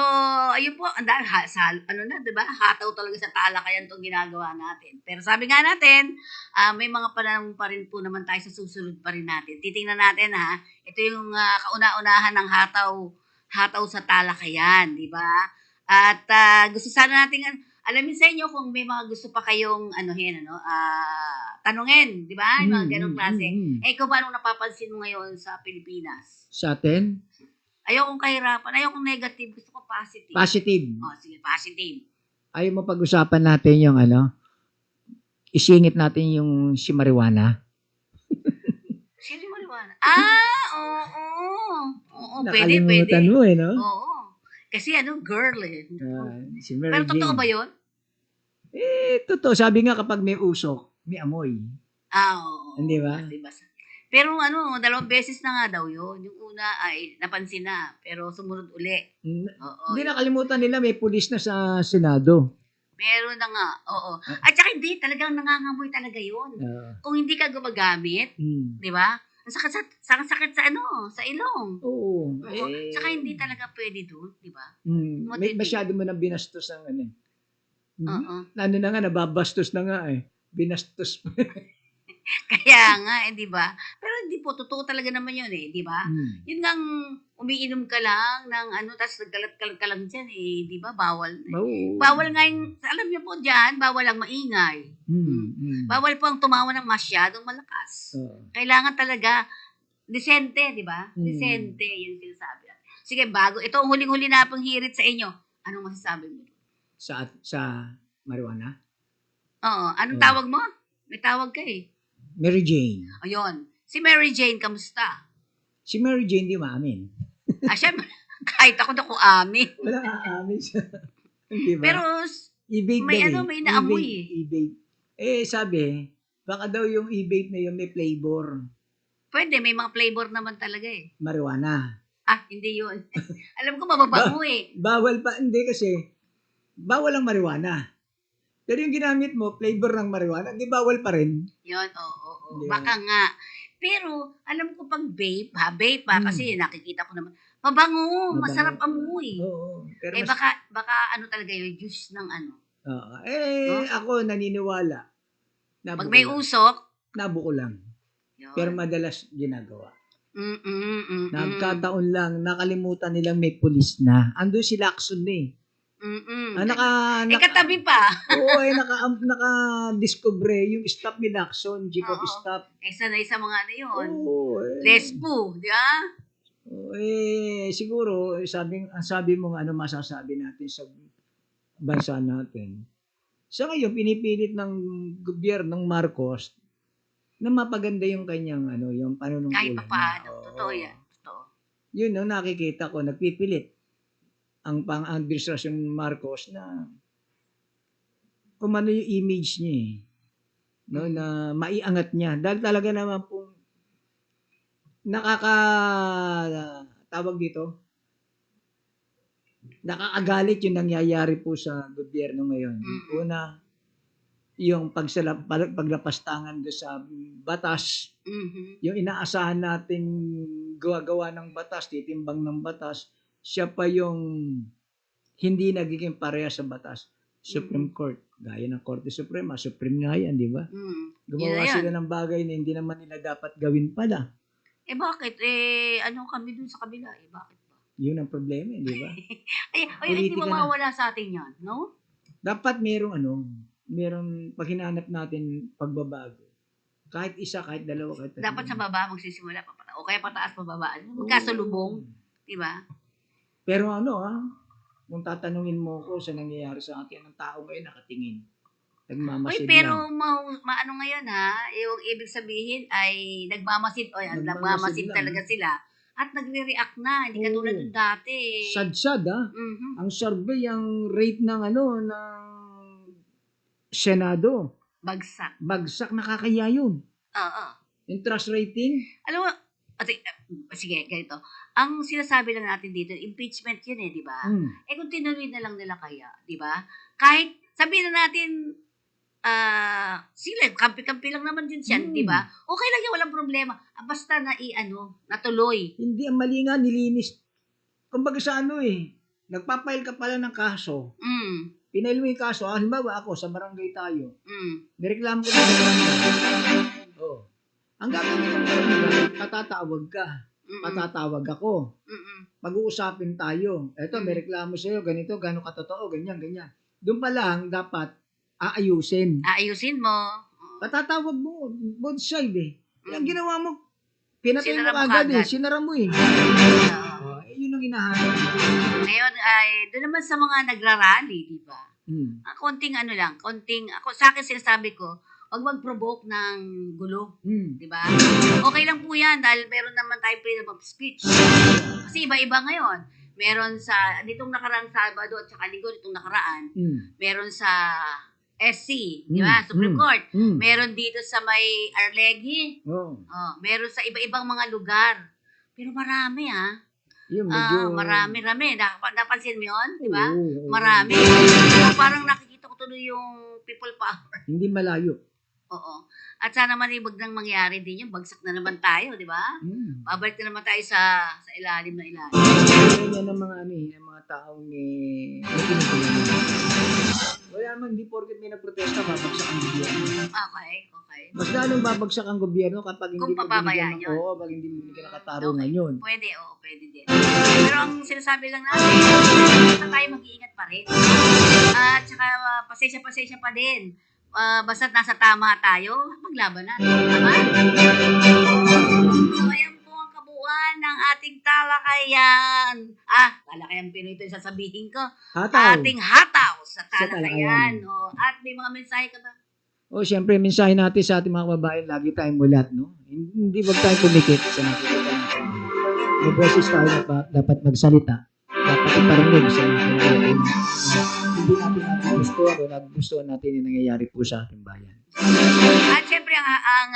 ayun po, ang dahil, ano na, di ba? Hataw talaga sa talakayan itong ginagawa natin. Pero sabi nga natin, may mga panahon pa rin po naman tayo sa susunod pa rin natin. Titingnan natin ha, ito yung kauna-unahan ng hataw sa talakayan, di ba? At gusto sana natin alamin sa inyo kung may mga gusto pa kayong tanungin, di ba? Yung mga ganong klase. Ikaw ba anong napapansin mo ngayon sa Pilipinas? Sa atin, Ayokong kahirapan, ayokong negative, gusto ko positive. positive. Sige, positive. Ayaw mo pag-usapan natin yung isingit natin yung si Marijuana. Sino yung maliwanag? Oo, pwede. Nakalimutan mo no? Oo. Kasi girl eh. Si Mary Pero totoo Jane. ba yun? Totoo. Sabi nga kapag may usok, may amoy. Oo. Hindi ba? Basta. Pero 2 beses na nga daw yun. Yung una ay napansin na, pero sumunod uli. Oo. Hindi nakalimutan nila, may pulis na sa Senado. Meron na nga, oo. At saka hindi, talagang nangangamoy talaga yun. Kung hindi ka gumagamit, di ba? Ang sakit sa ilong. Oo. Oo. Tsaka hindi talaga pwede doon, di ba? May masyado mo nang binastos ang Oo. Ano na nga, nababastos na nga eh. Binastos pa. Kaya nga, di ba? Pero hindi po, totoo talaga naman yun di ba? Yun ngang umiinom ka lang ng tapos nagkalat-kalat ka lang dyan di ba? Bawal. Bawal nga yung, alam niyo po dyan, bawal ang maingay. Bawal po ang tumawa ng masyadong malakas. Kailangan talaga, disente, di ba? Disente, yun sinasabi. Sige, ito ang huling-huli na pang hirit sa inyo. Anong masasabi mo? Sa marijuana? Oo, anong tawag mo? May tawag ka Mary Jane. Ayun. Si Mary Jane, kamusta? Si Mary Jane di maamin. Syempre, kahit ako na kung amin. Wala aamin siya. Di ba? Pero, E-vape may daw may naamoy E-vape. Sabi, baka daw yung e-vape na yun may flavor. Pwede, may mga flavor naman talaga Marijuana. Hindi yun. Alam ko, mababango Bawal pa, hindi kasi, bawal ang marijuana. Pero yung ginamit mo, flavor ng marijuana, di bawal pa rin. Yun, oo. Di ba? Baka nga. Pero, alam ko pag vape kasi nakikita ko naman, mabango, masarap amoy. Oo. Pero Baka talaga yung juice ng ako naniniwala. Pag may usok, nabuko lang. yun. Pero madalas ginagawa. Mm. Nagkataon lang, nakalimutan nilang may pulis na. Ando si Lacson Katabi pa. Oo, naka-discover yung stop ni Lacson, jeep of stop. Sanay sa mga yun. Oo. Lesbo, di ba? Siguro, sabi mo nga, masasabi natin sa bansa natin. Sa ngayon, pinipilit ng gobyernong Marcos na mapaganda yung kanyang, yung panunungkulan. Kahit pa paano. Totoo yan. Totoo. Yun ang nakikita ko, nagpipilit ang pang-administrasyon Marcos na kumano yung image niya na maiangat niya. Dahil talaga naman pong nakakagalit yung nangyayari po sa gobyerno ngayon. Una, yung paglapastangan do sa batas, yung inaasahan nating gawa ng batas, titimbang ng batas, siya pa yung hindi nagiging pareha sa batas. Supreme Court. Gaya ng Korte Suprema. Supreme nga yan, di ba? Yun Gumawa na yun. sila ng bagay na hindi naman nila dapat gawin pala. Eh bakit? Ano kami dun sa kabila? Eh bakit ba? Yun ang problema, di ba? Ay, hindi Politika na. mawawala sa atin yan, no? Dapat merong pag hinanap natin pagbabago. Kahit isa, kahit dalawa, kahit tatlo. Dapat sa baba magsisimula papata. O kaya pataas pababa. Magkasalubong. Di ba? Pero kung tatanungin mo ko sa nangyayari sa atin, ang tao ngayon nakatingin. Nagmamasid pero lang. maano ngayon yung ibig sabihin ay nagmamasid. O yan, Nagmamasid nagmamasid lang. talaga sila. At nagre-react na. Hindi katulad Oo. ng dati. Sad-sad Mhm. Ang survey, ang rate ng ng Senado, Bagsak. bagsak, nakakaya yun. Oo. Yung trust rating, Alam mo, sige, ganito. Ang sinasabi lang natin dito, impeachment yun di ba? Eh kung tinuloy na lang nila kaya, di ba? Kahit, sabihin na natin, sila, kampi-kampi lang naman din siya, di ba? Okay lang yan, walang problema. Basta natuloy. hindi ang mali nga, nilinis. Kumbaga sa nagpapail ka pala ng kaso. Pinail mo yung kaso, halimbawa ako, sa barangay tayo. Nireklamo ko na sa barangay. Ang gagawin ng barangay, patatawag ka. Patatawag ako. Pag-uusapin tayo. Eto, may reklamo sa'yo, ganito, gano'ng katotoo, ganyan, ganyan. Doon pa lang, dapat aayusin. Aayusin mo. Patatawag mo, both side Yung ginawa mo, pinatay mo Sinara mo agad kagad. Sinara mo yun ang hinahanap. Ngayon ay, doon naman sa mga nagrarally, di ba? Konting ako sa akin sinasabi ko, wag mag-provoke ng gulo, di ba? Okay lang po yan dahil meron naman tayong freedom of speech. Kasi iba-iba ngayon. Meron sa, nitong nakaraang Sabado at saka Linggo, nitong nakaraan, meron sa SC, di ba? Supreme Court. Meron dito sa may Arlegui. Meron sa iba-ibang mga lugar. Pero marami Yung medyo... marami. Napansin mo yun, di ba? Oo. Marami. Parang nakikita ko tuloy yung people power. Hindi malayo. Oo. At sana man wag nang mangyari din yun. Bagsak na naman tayo, di ba? Babalik na naman tayo sa ilalim na ilalim. Yan ang mga taong wala man, hindi porket may nagprotesta, babagsak ang gobyerno. Okay. Mas lalong babagsak ang gobyerno kapag hindi Kung pababayaan yun. pag hindi mo binigyan ng katarungan yun. Pwede din. Pero ang sinasabi lang natin, basta tayo mag-iingat pa rin. At saka pasensya pa din. Basta't nasa tama tayo, maglaban natin. Tama? So, ayan po ang kabuuan ng ating talakayan. Talakayan Pinoy ito yung sasabihin ko. Hataw. Ating hataw sa talakayan. talakayan. At may mga mensahe ka ba? Siyempre, mensahe natin sa ating mga babae, lagi tayong mulat, no? Hindi wag tayong pumikit sa nakikita natin. May boses tayo na dapat magsalita. Dapat iparinig sa mga hindi natin nagustuhan o nagustuhan natin yung nangyayari po sa ating bayan. At syempre, ang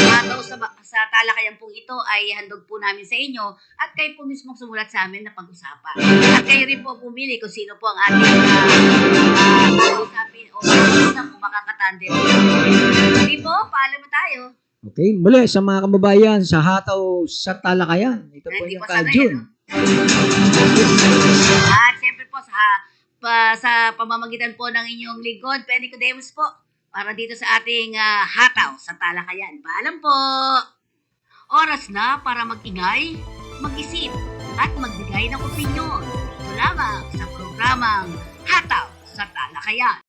hataw sa talakayan pong ito ay handog po namin sa inyo at kayo po mismo sumulat sa amin na pag-usapan. At kayo rin po pumili kung sino po ang ating pag-usapin o kung makakatandem. Hindi po, paalam mo tayo. Okay, muli sa mga kababayan sa hataw sa talakayan. Ito po Hindi yung po sanay, Kajun. At syempre po sa pamamagitan po ng inyong lingkod, Penny Codemus po, para dito sa ating hataw sa talakayan. Paalam po! Oras na para mag-ingay, mag-isip, at magbigay ng opinyon. Ito lamang sa programang Hataw sa Talakayan.